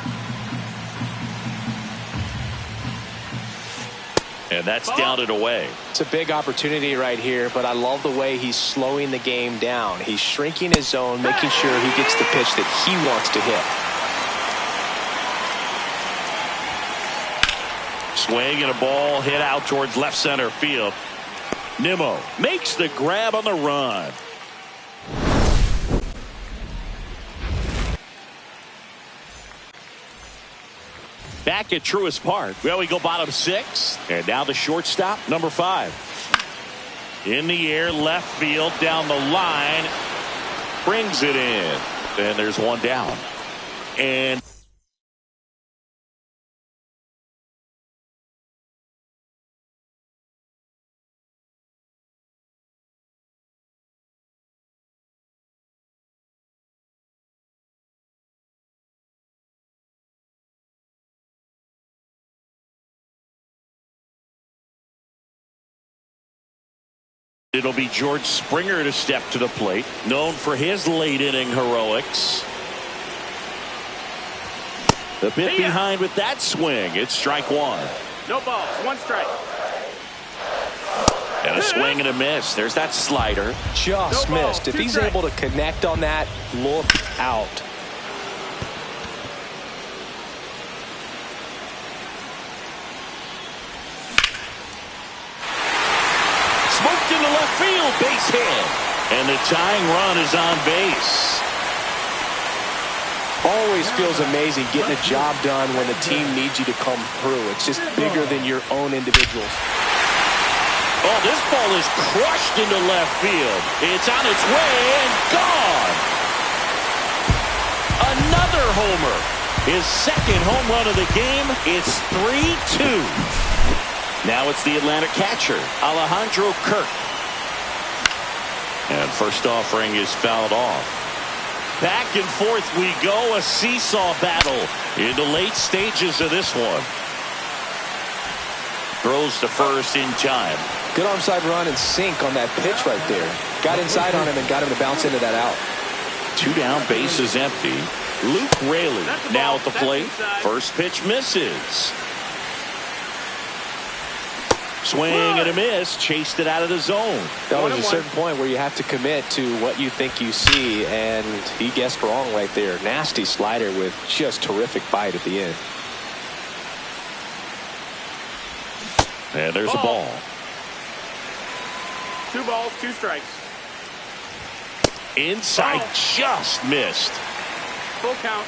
And that's down and away. It's a big opportunity right here, but I love the way he's slowing the game down. He's shrinking his zone, making sure he gets the pitch that he wants to hit. Swing and a ball hit out towards left center field. Nimmo makes the grab on the run. Back at Truist Park. Well, we go bottom 6. And now the shortstop, number 5. In the air, left field, down the line. Brings it in. And there's 1 down. And it'll be George Springer to step to the plate, known for his late inning heroics. The bit behind with that swing. It's strike 1. No balls, 1 strike. And a swing and a miss. There's that slider. Just No ball, missed. If 2 he's strikes. able to connect on that, look out. Smoked into left field. Base hit. And the tying run is on base. Always feels amazing getting a job done when the team needs you to come through. It's just bigger than your own individuals. Oh, this ball is crushed into left field. It's on its way and gone. Another homer. His 2nd home run of the game. It's 3-2. Now it's the Atlanta catcher, Alejandro Kirk. And first offering is fouled off. Back and forth we go. A seesaw battle in the late stages of this one. Throws to first in time. Good onside run and sink on that pitch right there. Got inside on him and got him to bounce into that out. 2 down, base is empty. Luke Raley now at the plate. First pitch misses. Swing and a miss. Chased it out of the zone. That was a certain point where you have to commit to what you think you see, and he guessed wrong right there. Nasty slider with just terrific bite at the end. And there's a ball. 2 balls, 2 strikes. Inside, just missed. Full count.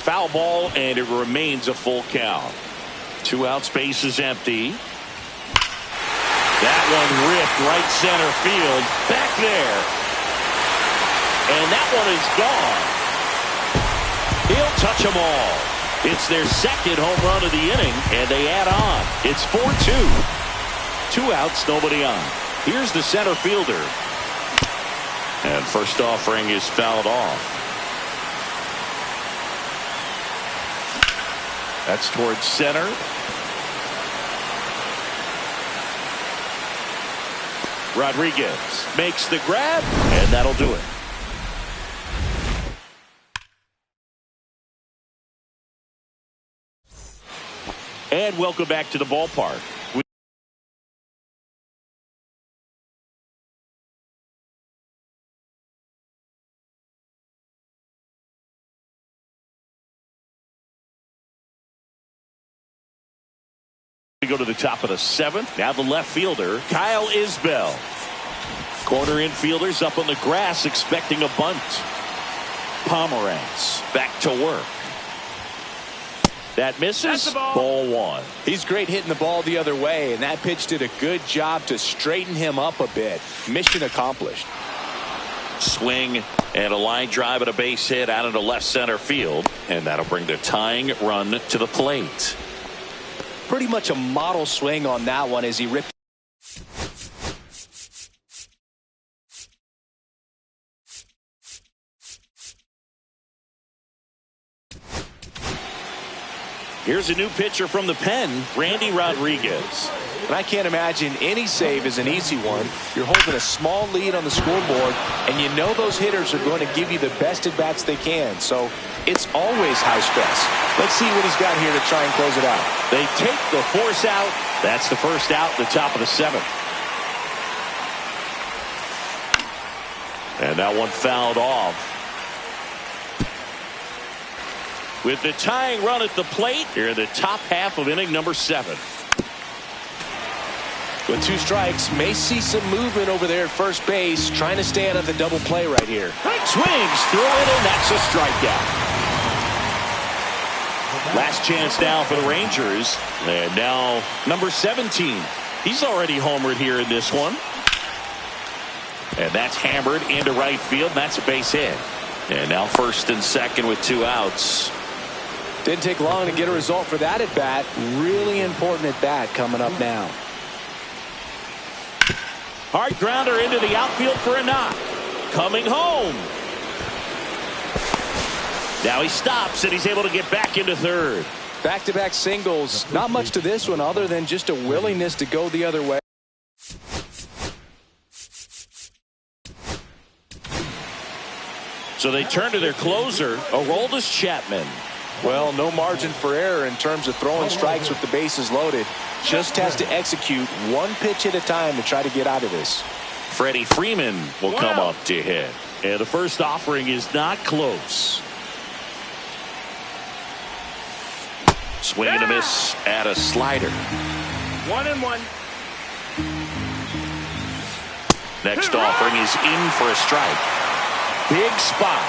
Foul ball, and it remains a full count. 2 outs, base is empty. That one ripped right center field. Back there. And that one is gone. He'll touch them all. It's their 2nd home run of the inning, and they add on. It's 4-2. 2 outs, nobody on. Here's the center fielder. And first offering is fouled off. That's towards center. Rodriguez makes the grab, and that'll do it. And welcome back to the ballpark. We go to the top of the 7th. Now the left fielder, Kyle Isbell. Corner infielders up on the grass expecting a bunt. Pomeranz back to work. That misses. Ball one. He's great hitting the ball the other way, and that pitch did a good job to straighten him up a bit. Mission accomplished. Swing and a line drive and a base hit out into left center field, and that'll bring the tying run to the plate. Pretty much a model swing on that one as he ripped. Here's a new pitcher from the pen, Randy Rodriguez. And I can't imagine any save is an easy one. You're holding a small lead on the scoreboard, and you know those hitters are going to give you the best at-bats they can. So it's always high stress. Let's see what he's got here to try and close it out. They take the force out. That's the first out at the top of the seventh. And that one fouled off. With the tying run at the plate, here in the top half of inning number 7. With 2 strikes, may see some movement over there at first base, trying to stay out of the double play right here. Swings through it, and that's a strikeout. Last chance now for the Rangers. And now number 17. He's already homered here in this one. And that's hammered into right field. And that's a base hit. And now first and second with 2 outs. Didn't take long to get a result for that at bat. Really important at bat coming up now. Hard grounder into the outfield for a knock. Coming home. Now he stops and he's able to get back into third. Back-to-back singles. Not much to this one other than just a willingness to go the other way. So they turn to their closer, Aroldis Chapman. Well, no margin for error in terms of throwing strikes with the bases loaded. Just has to execute one pitch at a time to try to get out of this. Freddie Freeman will come up to hit. And the first offering is not close. Swing and a miss at a slider. 1-1. Next offering is in for a strike. Big spot.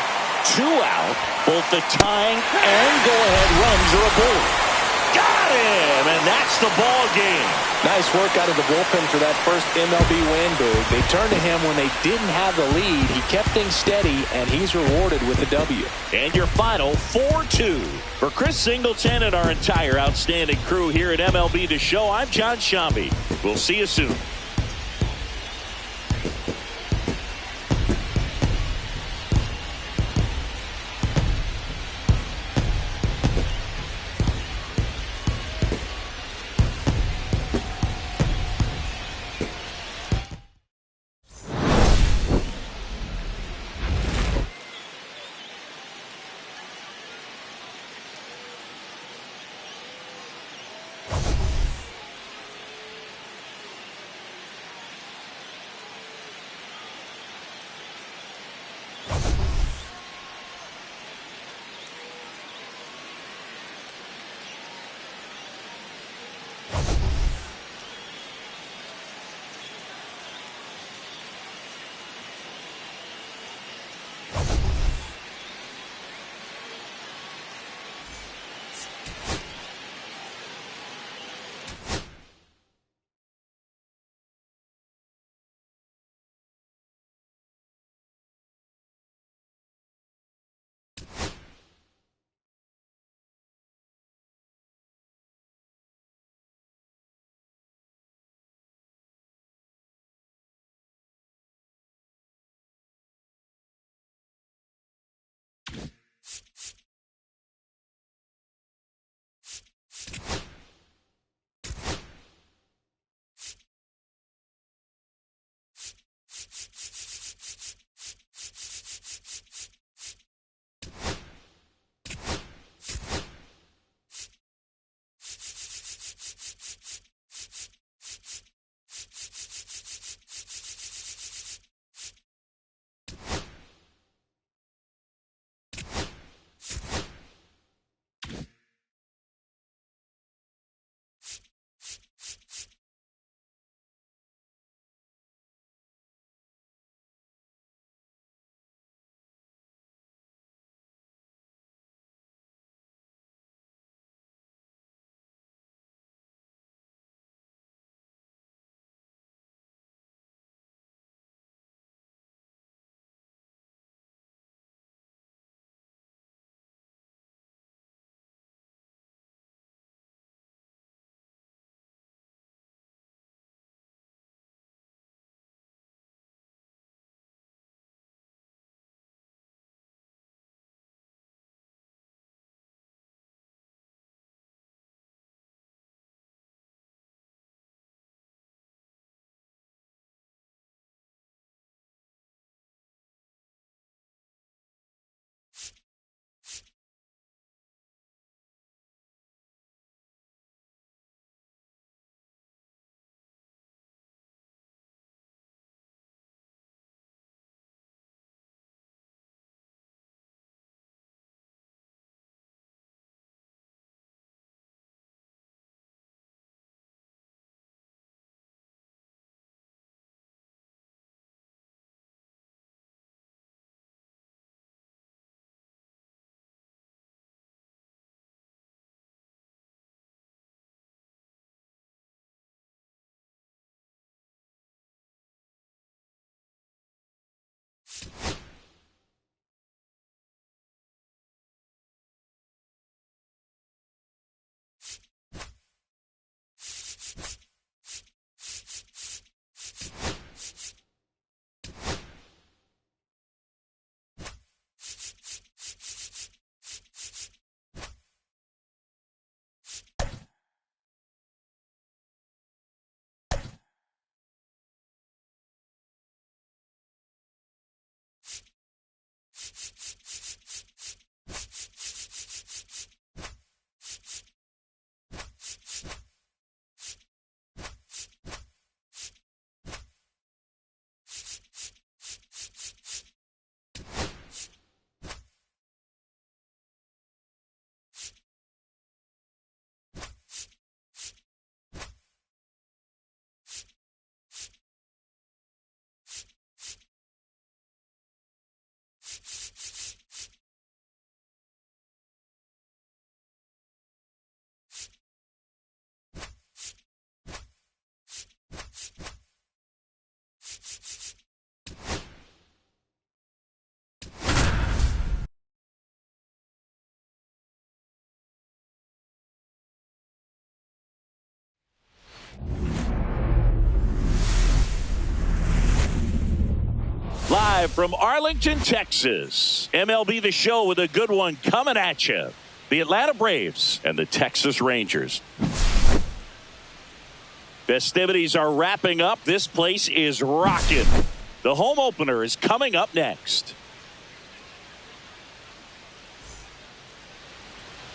2 out. Both the tying and go-ahead runs are aboard. Got him! And that's the ball game. Nice work out of the bullpen for that first MLB win, Boog. They turned to him when they didn't have the lead. He kept things steady, and he's rewarded with the W. And your final 4-2. For Chris Singleton and our entire outstanding crew here at MLB The Show, I'm John Shambi. We'll see you soon. Live from Arlington, Texas, MLB The Show with a good one coming at you. The Atlanta Braves and the Texas Rangers. Festivities are wrapping up. This place is rocking. The home opener is coming up next.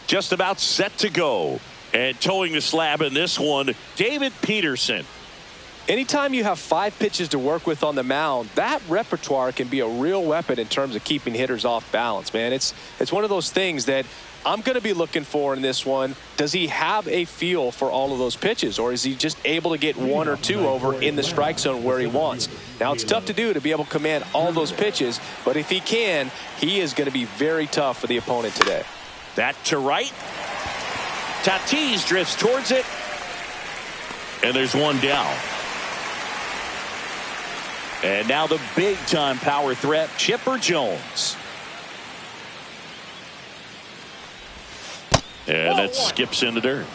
Just about set to go. And towing the slab in this one, David Peterson. Anytime you have 5 pitches to work with on the mound, that repertoire can be a real weapon in terms of keeping hitters off balance, man. It's one of those things that I'm going to be looking for in this one. Does he have a feel for all of those pitches, or is he just able to get 1 or 2 over in the strike zone where he wants? Now, it's tough to do to be able to command all those pitches, but if he can, he is going to be very tough for the opponent today. That to right. Tatis drifts towards it. And there's one down. And now the big-time power threat, Chipper Jones. And that skips in the dirt.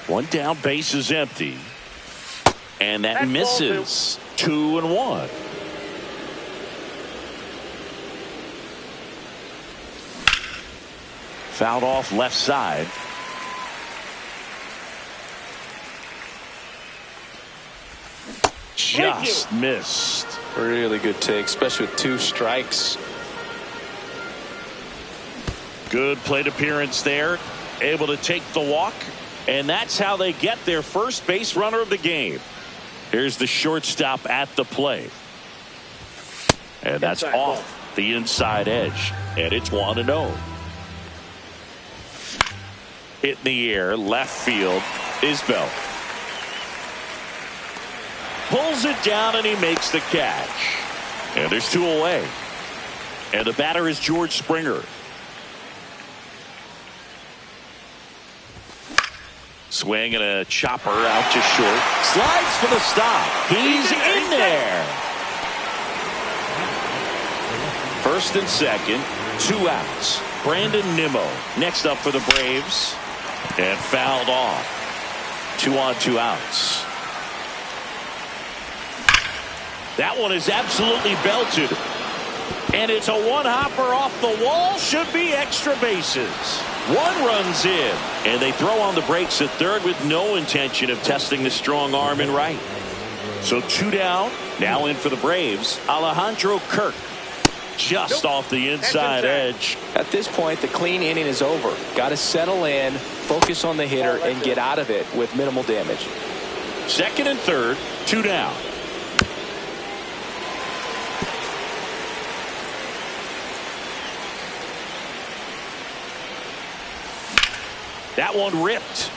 One down, base is empty. And that misses. 2-1. Fouled off left side. Just missed. Really good take, especially with 2 strikes. Good plate appearance there. Able to take the walk. And that's how they get their first base runner of the game. Here's the shortstop at the plate. And that's off the inside edge. And it's 1-0. Hit in the air, left field, Isbell. Pulls it down and he makes the catch. And there's 2 away. And the batter is George Springer. Swing and a chopper out to short. Slides for the stop. He's in there. First and second, 2 outs. Brandon Nimmo next up for the Braves. And fouled off. 2 on, 2 outs. That one is absolutely belted. And it's a one-hopper off the wall. Should be extra bases. 1 runs in. And they throw on the brakes at third with no intention of testing the strong arm in right. So 2 down. Now in for the Braves, Alejandro Kirk. Just off the inside edge. At this point, the clean inning is over. Got to settle in, focus on the hitter, and get out of it with minimal damage. Second and third, 2 down. That one ripped.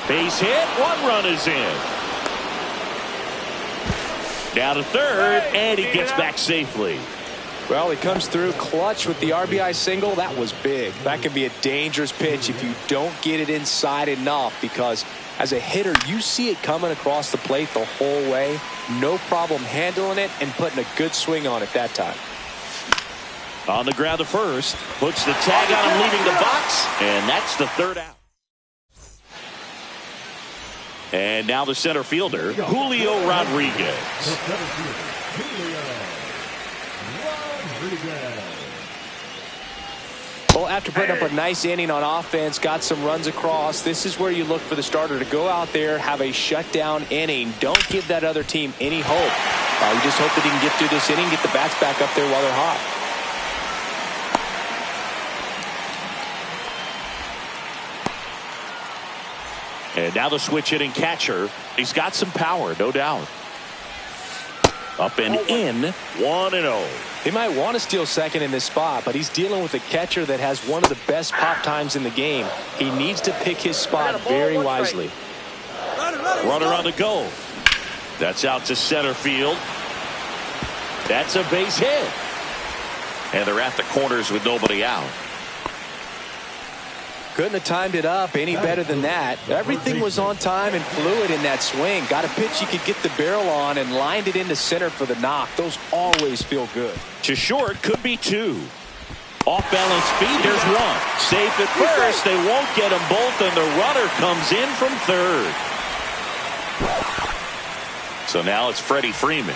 Base hit. 1 run is in. Down to third, and he gets back safely. Well, he comes through clutch with the RBI single. That was big. That can be a dangerous pitch if you don't get it inside enough, because as a hitter, you see it coming across the plate the whole way. No problem handling it and putting a good swing on it that time. On the ground to first. Puts the tag on him leaving the box. And that's the 3rd out. And now the center fielder, Julio Rodriguez. Well, after putting up a nice inning on offense, got some runs across, this is where you look for the starter to go out there, have a shutdown inning. Don't give that other team any hope. You just hope that he can get through this inning, get the bats back up there while they're hot. And now the switch hitting catcher. He's got some power, no doubt. Up and in, 1-0. He might want to steal second in this spot, but he's dealing with a catcher that has one of the best pop times in the game. He needs to pick his spot very wisely. Runner on the go. That's out to center field. That's a base hit. And they're at the corners with nobody out. Couldn't have timed it up any better than that. Everything was on time and fluid in that swing. Got a pitch you could get the barrel on and lined it into center for the knock. Those always feel good. To short, could be 2. Off-balance feet. Here's one. Safe at first. They won't get them both, and the runner comes in from third. So now it's Freddie Freeman.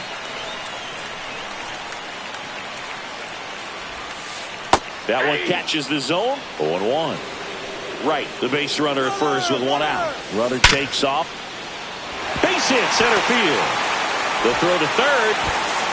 That one catches the zone. 0-1. Right, the base runner at first with one out. Runner takes off. Base hit, center field. The throw to third,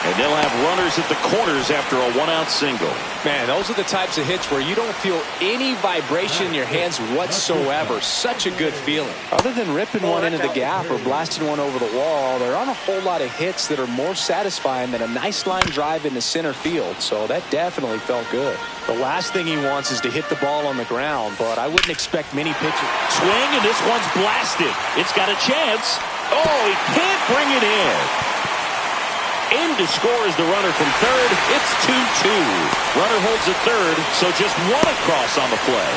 and they'll have runners at the corners after a one-out single. Man, those are the types of hits where you don't feel any vibration in your hands whatsoever. Such a good feeling. Other than ripping one into the gap or blasting one over the wall, there aren't a whole lot of hits that are more satisfying than a nice line drive into center field. So that definitely felt good. The last thing he wants is to hit the ball on the ground, but I wouldn't expect many pitches. Swing, and this one's blasted. It's got a chance. Oh, he can't bring it in. In to score is the runner from third. It's 2-2. Runner holds at third, so just one across on the play.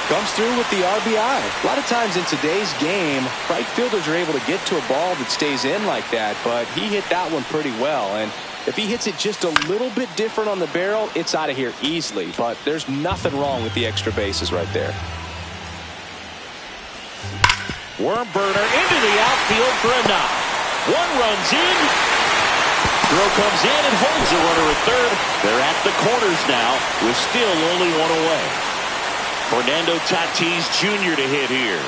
Comes through with the RBI. A lot of times in today's game, right fielders are able to get to a ball that stays in like that, but he hit that one pretty well. And if he hits it just a little bit different on the barrel, it's out of here easily. But there's nothing wrong with the extra bases right there. Worm burner into the outfield for a knock. One runs in. Throw comes in and holds the runner at third. They're at the corners now with still only one away. Fernando Tatis Jr. to hit here.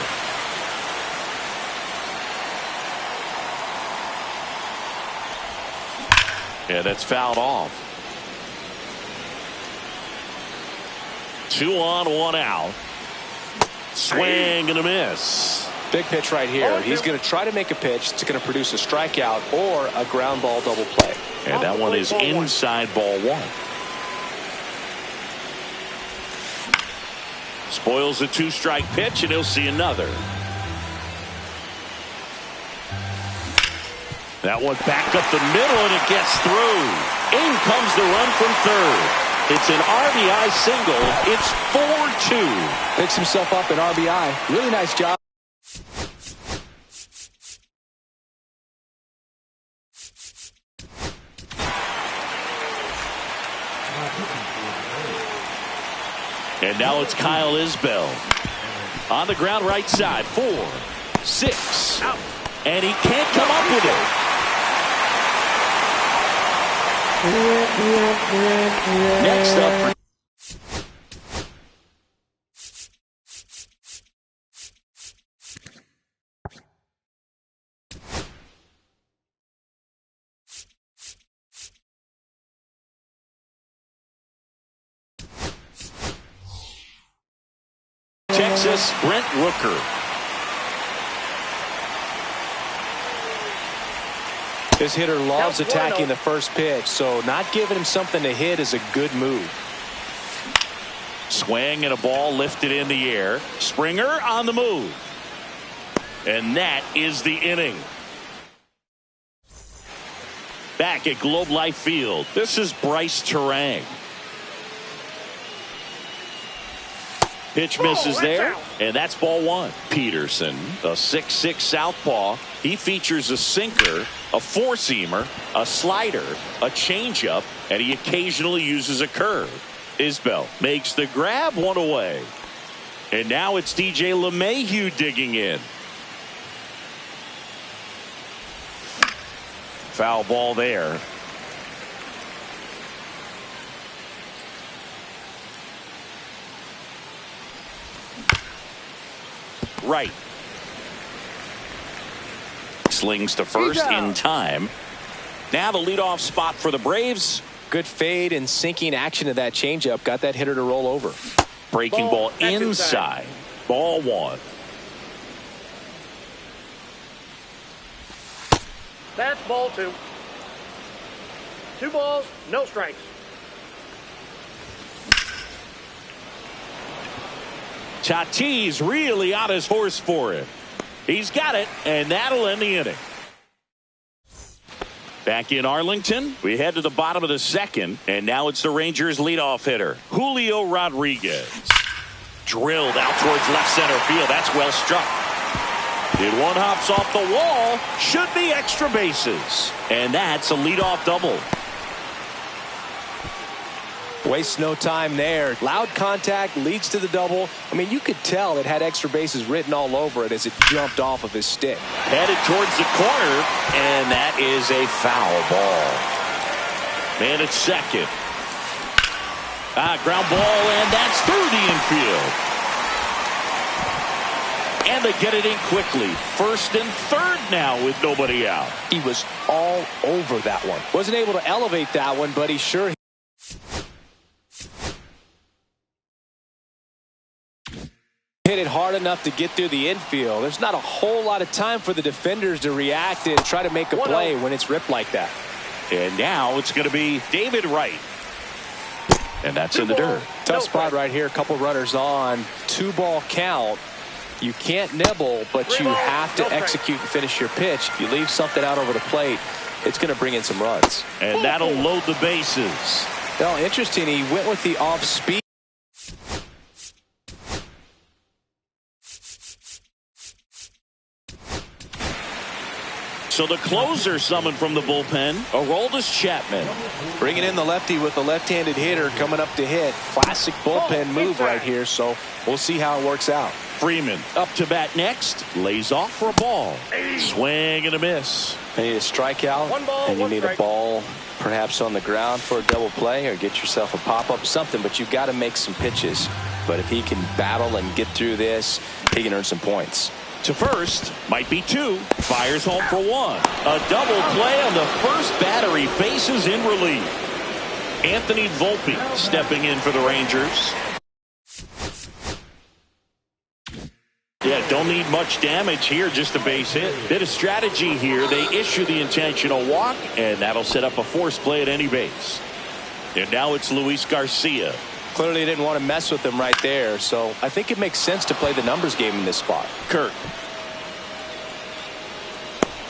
Yeah, that's fouled off. 2 on, 1 out. Swing and a miss. Big pitch right here. He's going to try to make a pitch that's going to produce a strikeout or a ground ball double play. And that one is inside ball one. Spoils a 2-strike pitch, and he'll see another. That one back up the middle, and it gets through. In comes the run from third. It's an RBI single. It's 4-2. Picks himself up an RBI. Really nice job. And now it's Kyle Isbell. On the ground right side. 4, 6. Out. And he can't come up with it. Next up. Texas, Brent Rooker. This hitter loves attacking the first pitch, so not giving him something to hit is a good move. Swing and a ball lifted in the air. Springer on the move. And that is the inning. Back at Globe Life Field, this is Bryce Terang. Pitch misses there, and that's ball one. Peterson, a 6'6" southpaw. He features a sinker, a four-seamer, a slider, a changeup, and he occasionally uses a curve. Isbell makes the grab, one away. And now it's DJ LeMahieu digging in. Foul ball there. Right. Slings to first in time. Now the leadoff spot for the Braves. Good fade and sinking action of that changeup. Got that hitter to roll over. Breaking ball inside. Ball one. That's ball two. 2 balls, no strikes. Tatis really on his horse for it. He's got it, and that'll end the inning. Back in Arlington, we head to the bottom of the second, and now it's the Rangers' leadoff hitter, Julio Rodriguez. Drilled out towards left center field. That's well struck. It one hops off the wall. Should be extra bases. And that's a leadoff double. Wastes no time there. Loud contact leads to the double. I mean, you could tell it had extra bases written all over it as it jumped off of his stick. Headed towards the corner, and that is a foul ball. Man at second. Ground ball, and that's through the infield. And they get it in quickly. First and third now with nobody out. He was all over that one. Wasn't able to elevate that one, but he sure hit it hard enough to get through the infield. There's not a whole lot of time for the defenders to react and try to make a play when it's ripped like that. And now it's going to be David Wright. And that's in the dirt. Tough spot right here. A couple runners on. 2-ball count. You can't nibble, but you have to execute and finish your pitch. If you leave something out over the plate, it's going to bring in some runs. And that'll load the bases. Well, interesting. He went with the off speed. So the closer summoned from the bullpen, Aroldis Chapman. Bringing in the lefty with the left-handed hitter coming up to hit. Classic bullpen move right here, so we'll see how it works out. Freeman up to bat next. Lays off for a ball. Swing and a miss. You need a strikeout, and you need a ball perhaps on the ground for a double play or get yourself a pop-up, something, but you've got to make some pitches. But if he can battle and get through this, he can earn some points. To first, might be 2. Fires home for 1. A double play on the first batter. He faces in relief. Anthony Volpe stepping in for the Rangers. Yeah, don't need much damage here, just a base hit. Bit of strategy here. They issue the intentional walk, and that'll set up a force play at any base. And now it's Luis Garcia. Clearly didn't want to mess with him right there, so I think it makes sense to play the numbers game in this spot. Kirk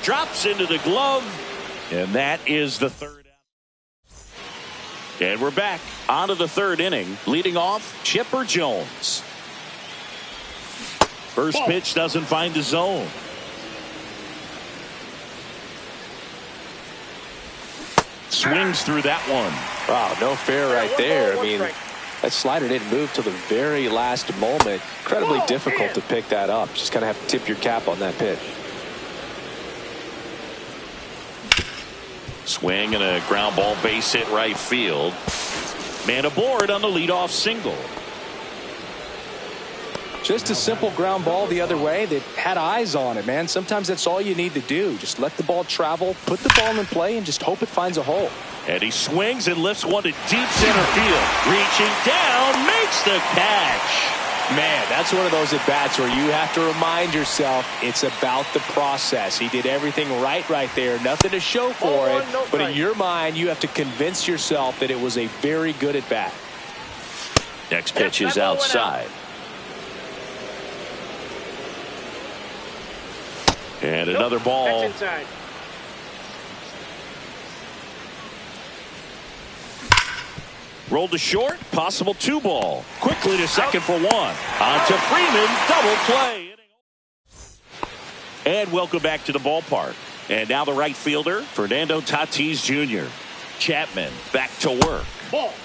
drops into the glove, and that is the third out. And we're back onto the third inning. Leading off, Chipper Jones. First pitch doesn't find the zone. Swings through that one. Wow, no fair right there. I mean, that slider didn't move till the very last moment. Incredibly difficult to pick that up. Just kind of have to tip your cap on that pitch. Swing and a ground ball, base hit right field. Man aboard on the leadoff single. Just a simple ground ball the other way that had eyes on it, man. Sometimes that's all you need to do. Just let the ball travel, put the ball in play, and just hope it finds a hole. And he swings and lifts one to deep center field. Reaching down, makes the catch. Man, that's one of those at-bats where you have to remind yourself it's about the process. He did everything right there. Nothing to show for it. But in your mind, you have to convince yourself that it was a very good at-bat. Next pitch is outside. And another ball. Rolled to short, possible 2-ball. Quickly to second for 1. On to Freeman, double play. And welcome back to the ballpark. And now the right fielder, Fernando Tatis Jr. Chapman back to work.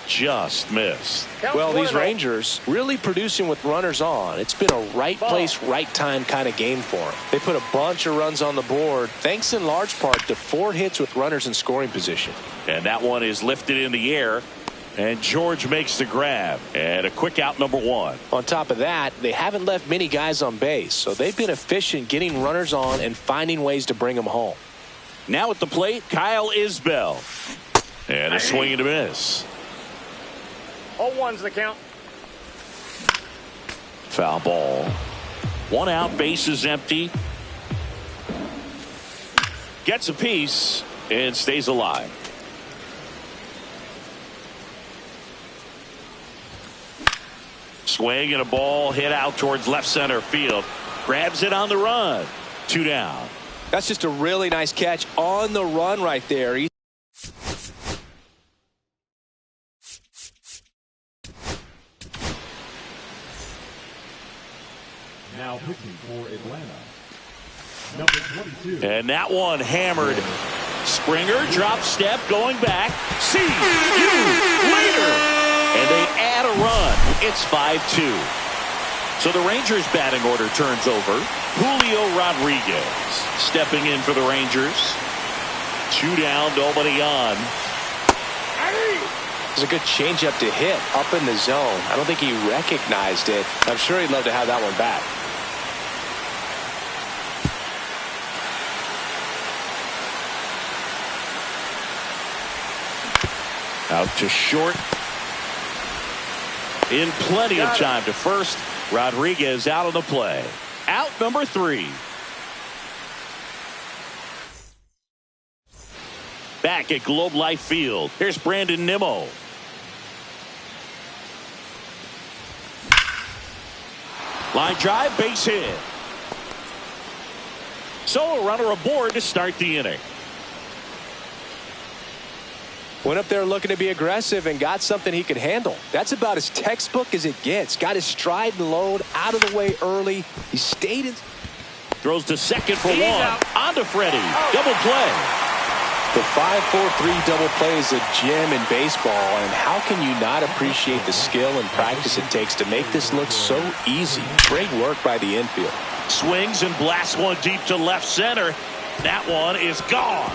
Just missed. Well, these Rangers really producing with runners on. It's been a right place, right time kind of game for them. They put a bunch of runs on the board, thanks in large part to 4 hits with runners in scoring position. And that one is lifted in the air. And George makes the grab. And a quick out, number 1. On top of that, they haven't left many guys on base. So they've been efficient getting runners on and finding ways to bring them home. Now at the plate, Kyle Isbell. And a swing and a miss. 0-1's the count. Foul ball. 1 out, bases empty. Gets a piece and stays alive. Swing and a ball hit out towards left center field. Grabs it on the run. 2 down. That's just a really nice catch on the run right there. Now pitching for Atlanta, number 22. And that one hammered. Springer drop step going back. See you later. It's 5-2. So the Rangers batting order turns over. Julio Rodriguez stepping in for the Rangers. 2 down, nobody on. It's a good changeup to hit up in the zone. I don't think he recognized it. I'm sure he'd love to have that one back. Out to short. In plenty of time to first. Rodriguez out of the play. Out number 3. Back at Globe Life Field. Here's Brandon Nimmo. Line drive, base hit. So a runner aboard to start the inning. Went up there looking to be aggressive and got something he could handle. That's about as textbook as it gets. Got his stride and load out of the way early. He stayed in. Throws to second for one. On to Freddie. Double play. The 5-4-3 double play is a gem in baseball, and how can you not appreciate the skill and practice it takes to make this look so easy? Great work by the infield. Swings and blasts one deep to left center. That one is gone.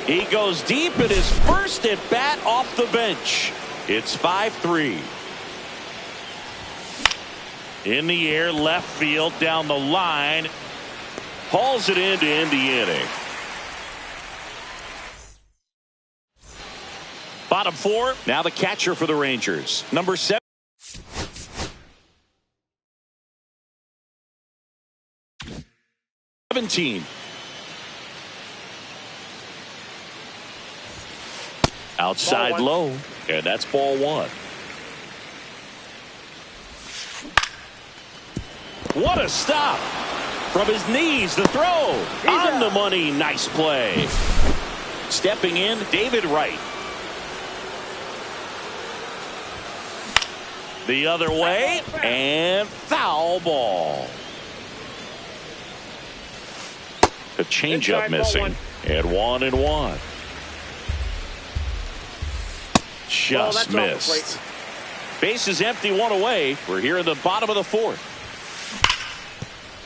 He goes deep in his first at bat off the bench. It's 5-3. In the air, left field, down the line. Hauls it in to end the inning. Bottom 4. Now the catcher for the Rangers. Number 7. Outside low, and that's ball 1. What a stop. From his knees, the throw. On the money, nice play. Stepping in, David Wright. The other way, and foul ball. The changeup missing, and 1-1. Just missed. Base is empty, 1 away. We're here in the bottom of the 4th.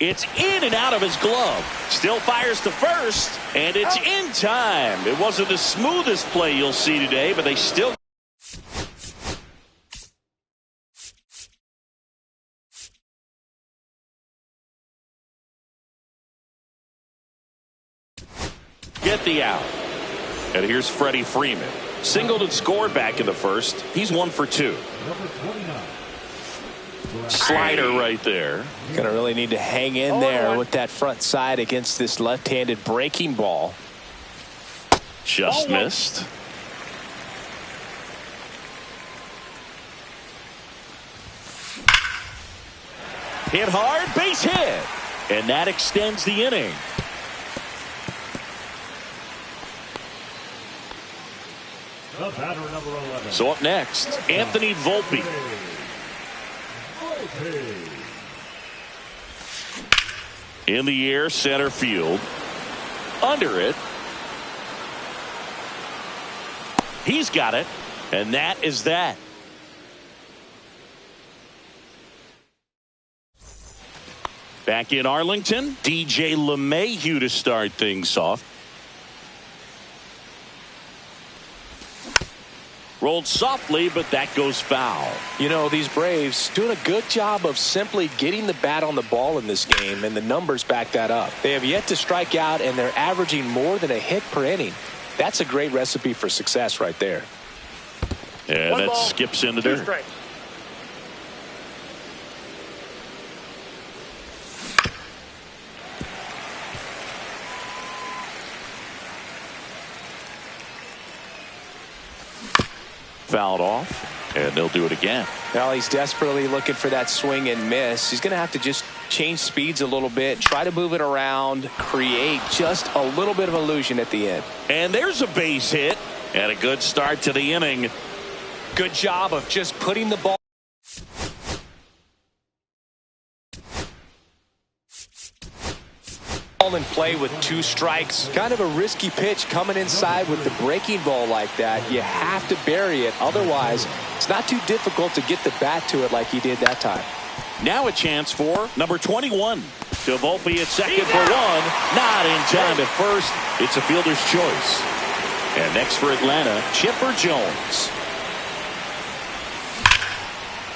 It's in and out of his glove. Still fires to first, and it's in time. It wasn't the smoothest play you'll see today, but they still. Get the out. And here's Freddie Freeman. Singled and scored back in the first. He's 1 for 2. Slider right there. Gonna really need to hang in there with that front side against this left-handed breaking ball. Just missed. Hit hard, base hit. And that extends the inning. The batter, number 11. So up next, Anthony Volpe. In the air, center field. Under it. He's got it. And that is that. Back in Arlington, DJ LeMahieu to start things off. Rolled softly, but that goes foul. You know, these Braves doing a good job of simply getting the bat on the ball in this game, and the numbers back that up. They have yet to strike out, and they're averaging more than a hit per inning. That's a great recipe for success right there. And that skips into dirt. Straight. Fouled off, and they'll do it again. Well, he's desperately looking for that swing and miss. He's going to have to just change speeds a little bit, try to move it around, create just a little bit of illusion at the end. And there's a base hit, and a good start to the inning. Good job of just putting the ball ball in play with 2 strikes. Kind of a risky pitch coming inside with the breaking ball like that. You have to bury it. Otherwise, it's not too difficult to get the bat to it like he did that time. Now a chance for number 21. To Volpe at second for 1. Not in time at first. It's a fielder's choice. And next for Atlanta, Chipper Jones.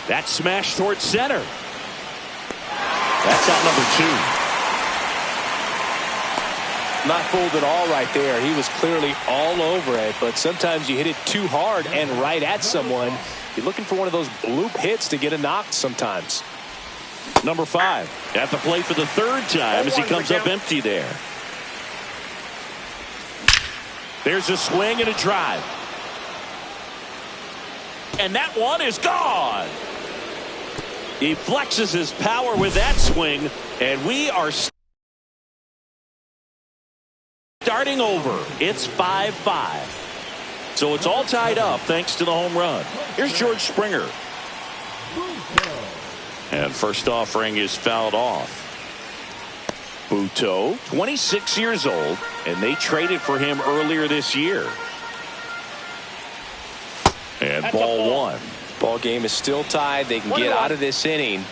That smash towards center. That's out number 2. Not fooled at all right there. He was clearly all over it, but sometimes you hit it too hard and right at someone. You're looking for one of those bloop hits to get a knock sometimes. Number 5 at the plate for the 3rd time as he comes up empty there. There's a swing and a drive. And that one is gone. He flexes his power with that swing, and we are starting over. It's 5-5. So it's all tied up thanks to the home run. Here's George Springer. And first offering is fouled off. Buto, 26 years old, and they traded for him earlier this year. And ball 1. Ball game is still tied. They can get out of this inning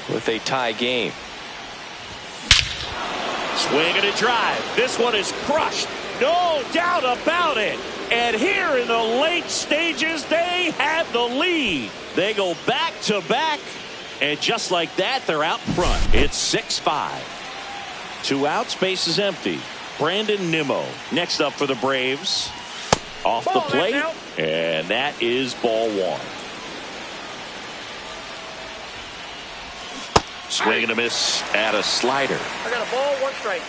with a tie game. Swing and a drive. This one is crushed. No doubt about it. And here in the late stages, they have the lead. They go back to back. And just like that, they're out front. It's 6-5. 2 outs, base is empty. Brandon Nimmo next up for the Braves. Off the plate. And that is ball 1. Swing and a miss at a slider. I got a ball, 1 strike.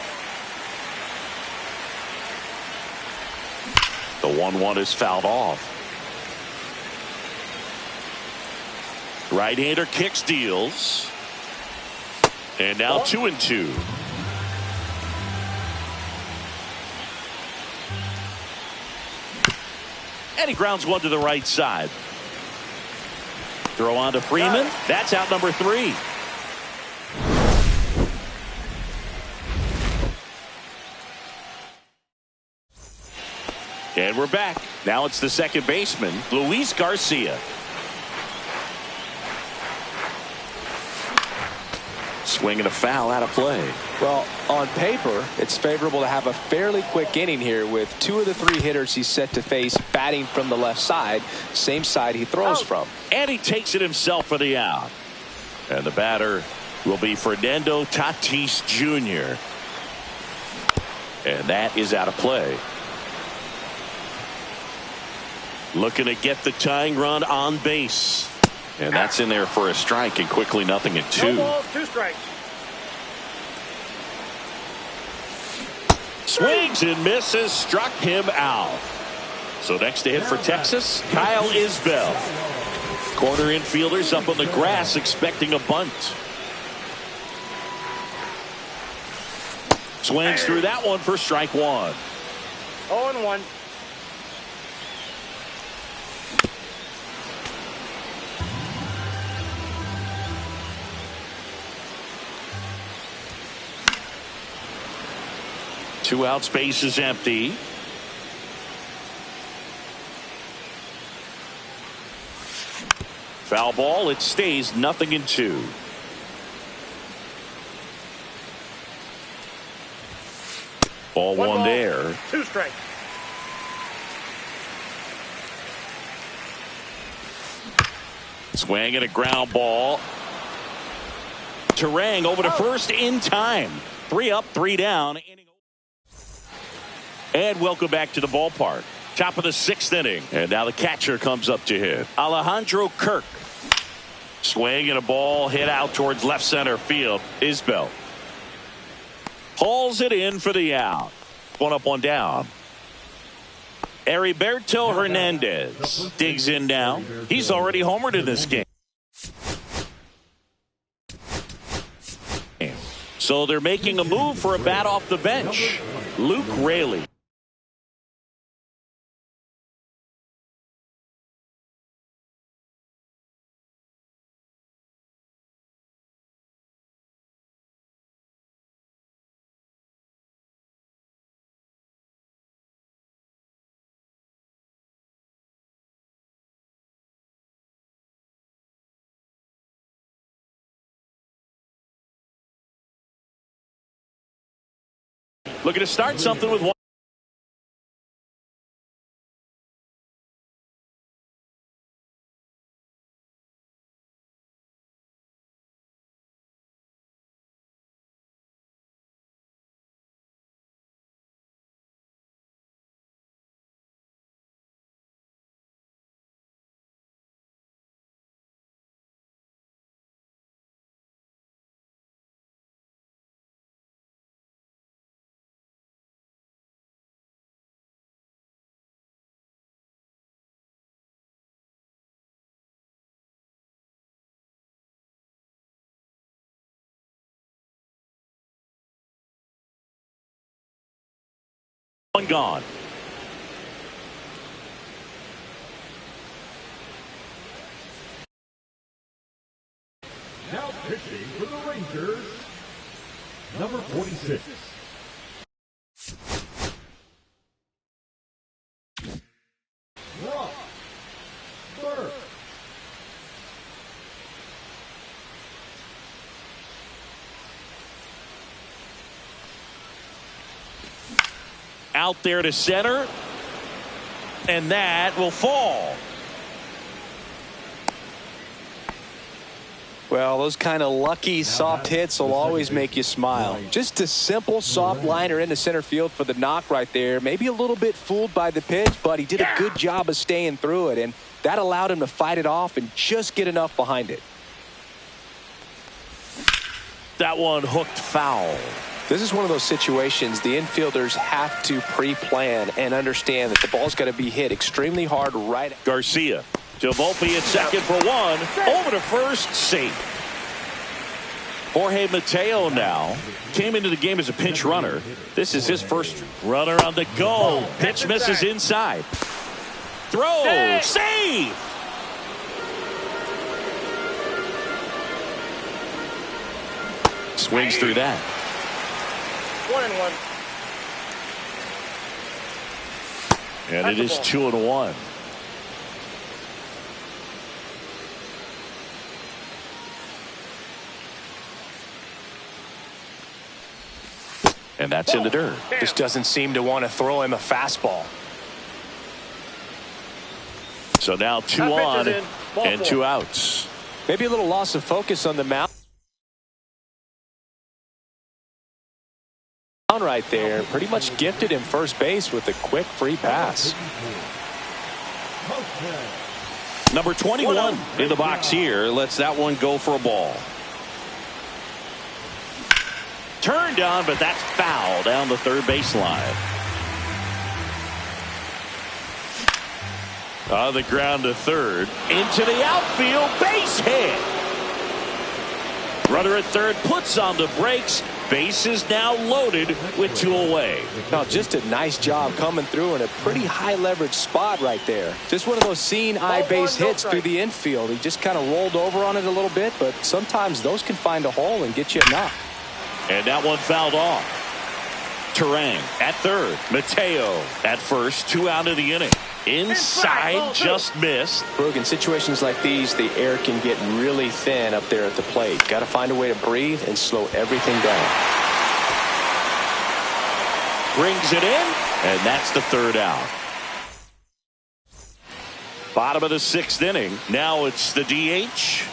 The 1-1 is fouled off. Right-hander kicks, deals. And now 2-2. And he grounds one to the right side. Throw on to Freeman. That's out number 3. And we're back. Now it's the second baseman, Luis Garcia. Swing and a foul out of play. Well, on paper, it's favorable to have a fairly quick inning here with 2 of the 3 hitters he's set to face batting from the left side, same side he throws from. And he takes it himself for the out. And the batter will be Fernando Tatis Jr. And that is out of play. Looking to get the tying run on base. And that's in there for a strike, and quickly nothing at 2. No balls, 2 strikes. Swings and misses, struck him out. So next to hit for Texas, Kyle Isbell. Corner infielders up on the grass expecting a bunt. Swings through that one for strike 1. 0-1. Two outs, base is empty. Foul ball, it stays 0-2. Ball 1 there. 2 strikes. Swing and a ground ball. Terang over to first in time. 3 up, 3 down. And welcome back to the ballpark. Top of the 6th inning. And now the catcher comes up to hit. Alejandro Kirk. Swing and a ball hit out towards left center field. Isbell hauls it in for the out. 1 up, 1 down. Heriberto Hernandez digs in now. He's already homered in this game. So they're making a move for a bat off the bench. Luke Raley. Looking to start something with one. One gone. Now pitching for the Rangers, number 46. Rock. Burke. Out there to center. And that will fall. Well, those kind of lucky soft hits will always make you smile. Just a simple soft liner into center field for the knock right there. Maybe a little bit fooled by the pitch, but he did a good job of staying through it, and that allowed him to fight it off and just get enough behind it. That one hooked foul. This is one of those situations the infielders have to pre-plan and understand that the ball's got to be hit extremely hard right. Garcia to Volpe at second for one. Over to first, safe. Jorge Mateo now came into the game as a pinch runner. This is his first runner on the go. Pitch misses inside. Throw, save. Swings through that. 1-1. And it is 2-1. And that's in the dirt. Just doesn't seem to want to throw him a fastball. So now 2 on and 2 outs. Maybe a little loss of focus on the mound. Right there, pretty much gifted him first base with a quick free pass. Number 21 in the box here lets that one go for a ball. Turned on, but that's foul down the third baseline. On the ground to third, into the outfield, base hit. Runner at third puts on the brakes. Base is now loaded with 2 away. Now, just a nice job coming through in a pretty high leverage spot right there. Just one of those seeing eye base hits through the infield. He just kind of rolled over on it a little bit, but sometimes those can find a hole and get you a knock. And that one fouled off. Terang at third. Mateo at first. 2 out of the inning. Inside, just missed. Brooke, in situations like these, the air can get really thin up there at the plate. Got to find a way to breathe and slow everything down. Brings it in, and that's the 3rd out. Bottom of the 6th inning. Now it's the DH.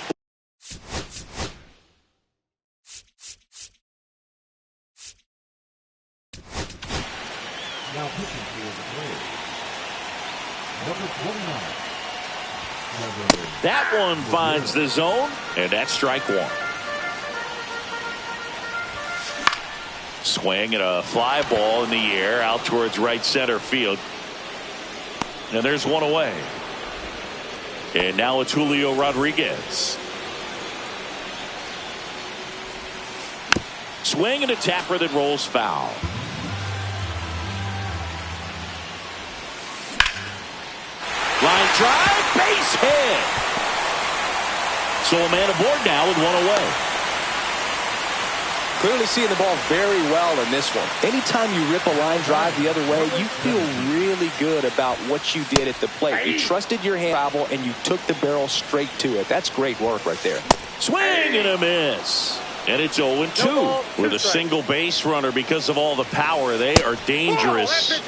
Now pitching for the Braves, number 29. That one finds the zone, and that's strike 1. Swing and a fly ball in the air out towards right center field. And there's 1 away. And now it's Julio Rodriguez. Swing and a tapper that rolls foul. Line drive, base hit. So a man aboard now with 1 away. Clearly seeing the ball very well in this one. Anytime you rip a line drive the other way, you feel really good about what you did at the plate. You trusted your hand travel and you took the barrel straight to it. That's great work right there. Swing and a miss. And it's 0-2 with a single base runner. Because of all the power, they are dangerous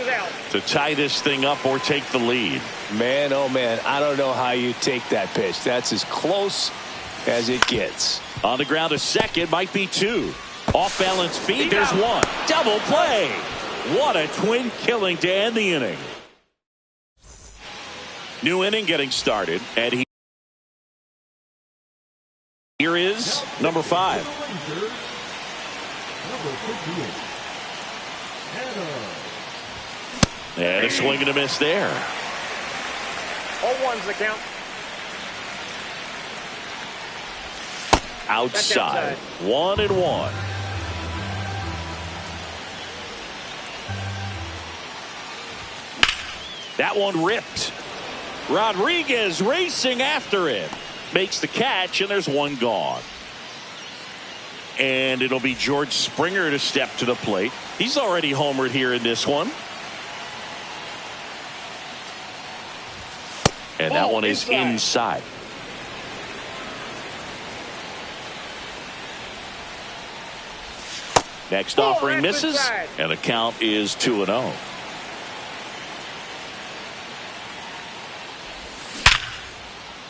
to tie this thing up or take the lead. Man, oh man, I don't know how you take that pitch. That's as close as it gets. On the ground to second, might be 2. Off balance feed, there's 1. Double play. What a twin killing to end the inning. New inning getting started, and here is number 5. And a swing and a miss there. 0-1's the count. Outside. 1-1. That one ripped. Rodriguez racing after it. Makes the catch, and there's 1 gone. And it'll be George Springer to step to the plate. He's already homered here in this one. And that one is inside. Next offering misses, and the count is 2-0.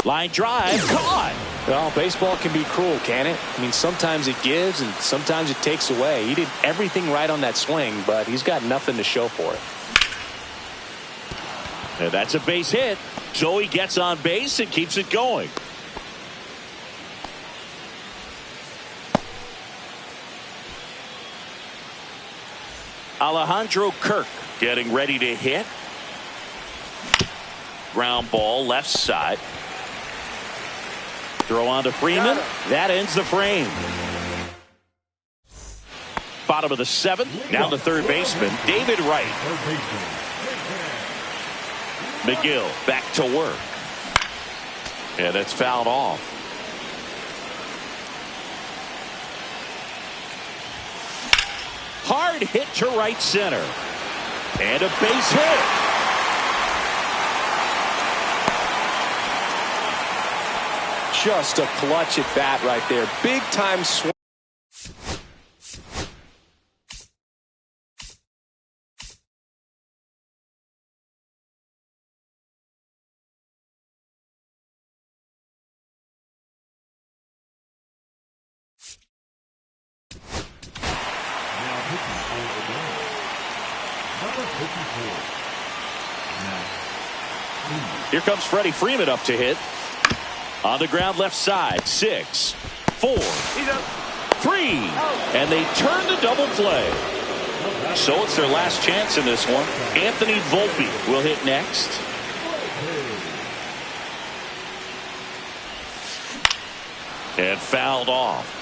Line drive, caught. Well, baseball can be cruel, can it? I mean, sometimes it gives and sometimes it takes away. He did everything right on that swing, but he's got nothing to show for it. And that's a base hit. So he gets on base and keeps it going. Alejandro Kirk getting ready to hit. Ground ball left side. Throw on to Freeman. That ends the frame. Bottom of the 7th. Now the third baseman, David Wright. McGill back to work. And that's fouled off. Hard hit to right center. And a base hit. Just a clutch at bat right there. Big time swing. Here comes Freddie Freeman up to hit. On the ground left side. 6, 4, 3. And they turn the double play. So it's their last chance in this one. Anthony Volpe will hit next. And fouled off.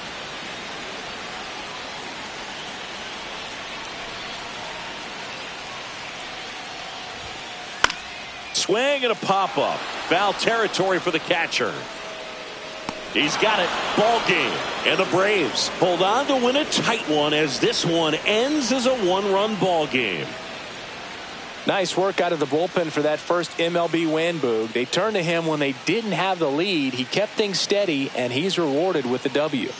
Swing and a pop-up. Foul territory for the catcher. He's got it. Ball game. And the Braves hold on to win a tight one as this one ends as a 1-run ball game. Nice work out of the bullpen for that first MLB win, Boog. They turned to him when they didn't have the lead. He kept things steady, and he's rewarded with the W.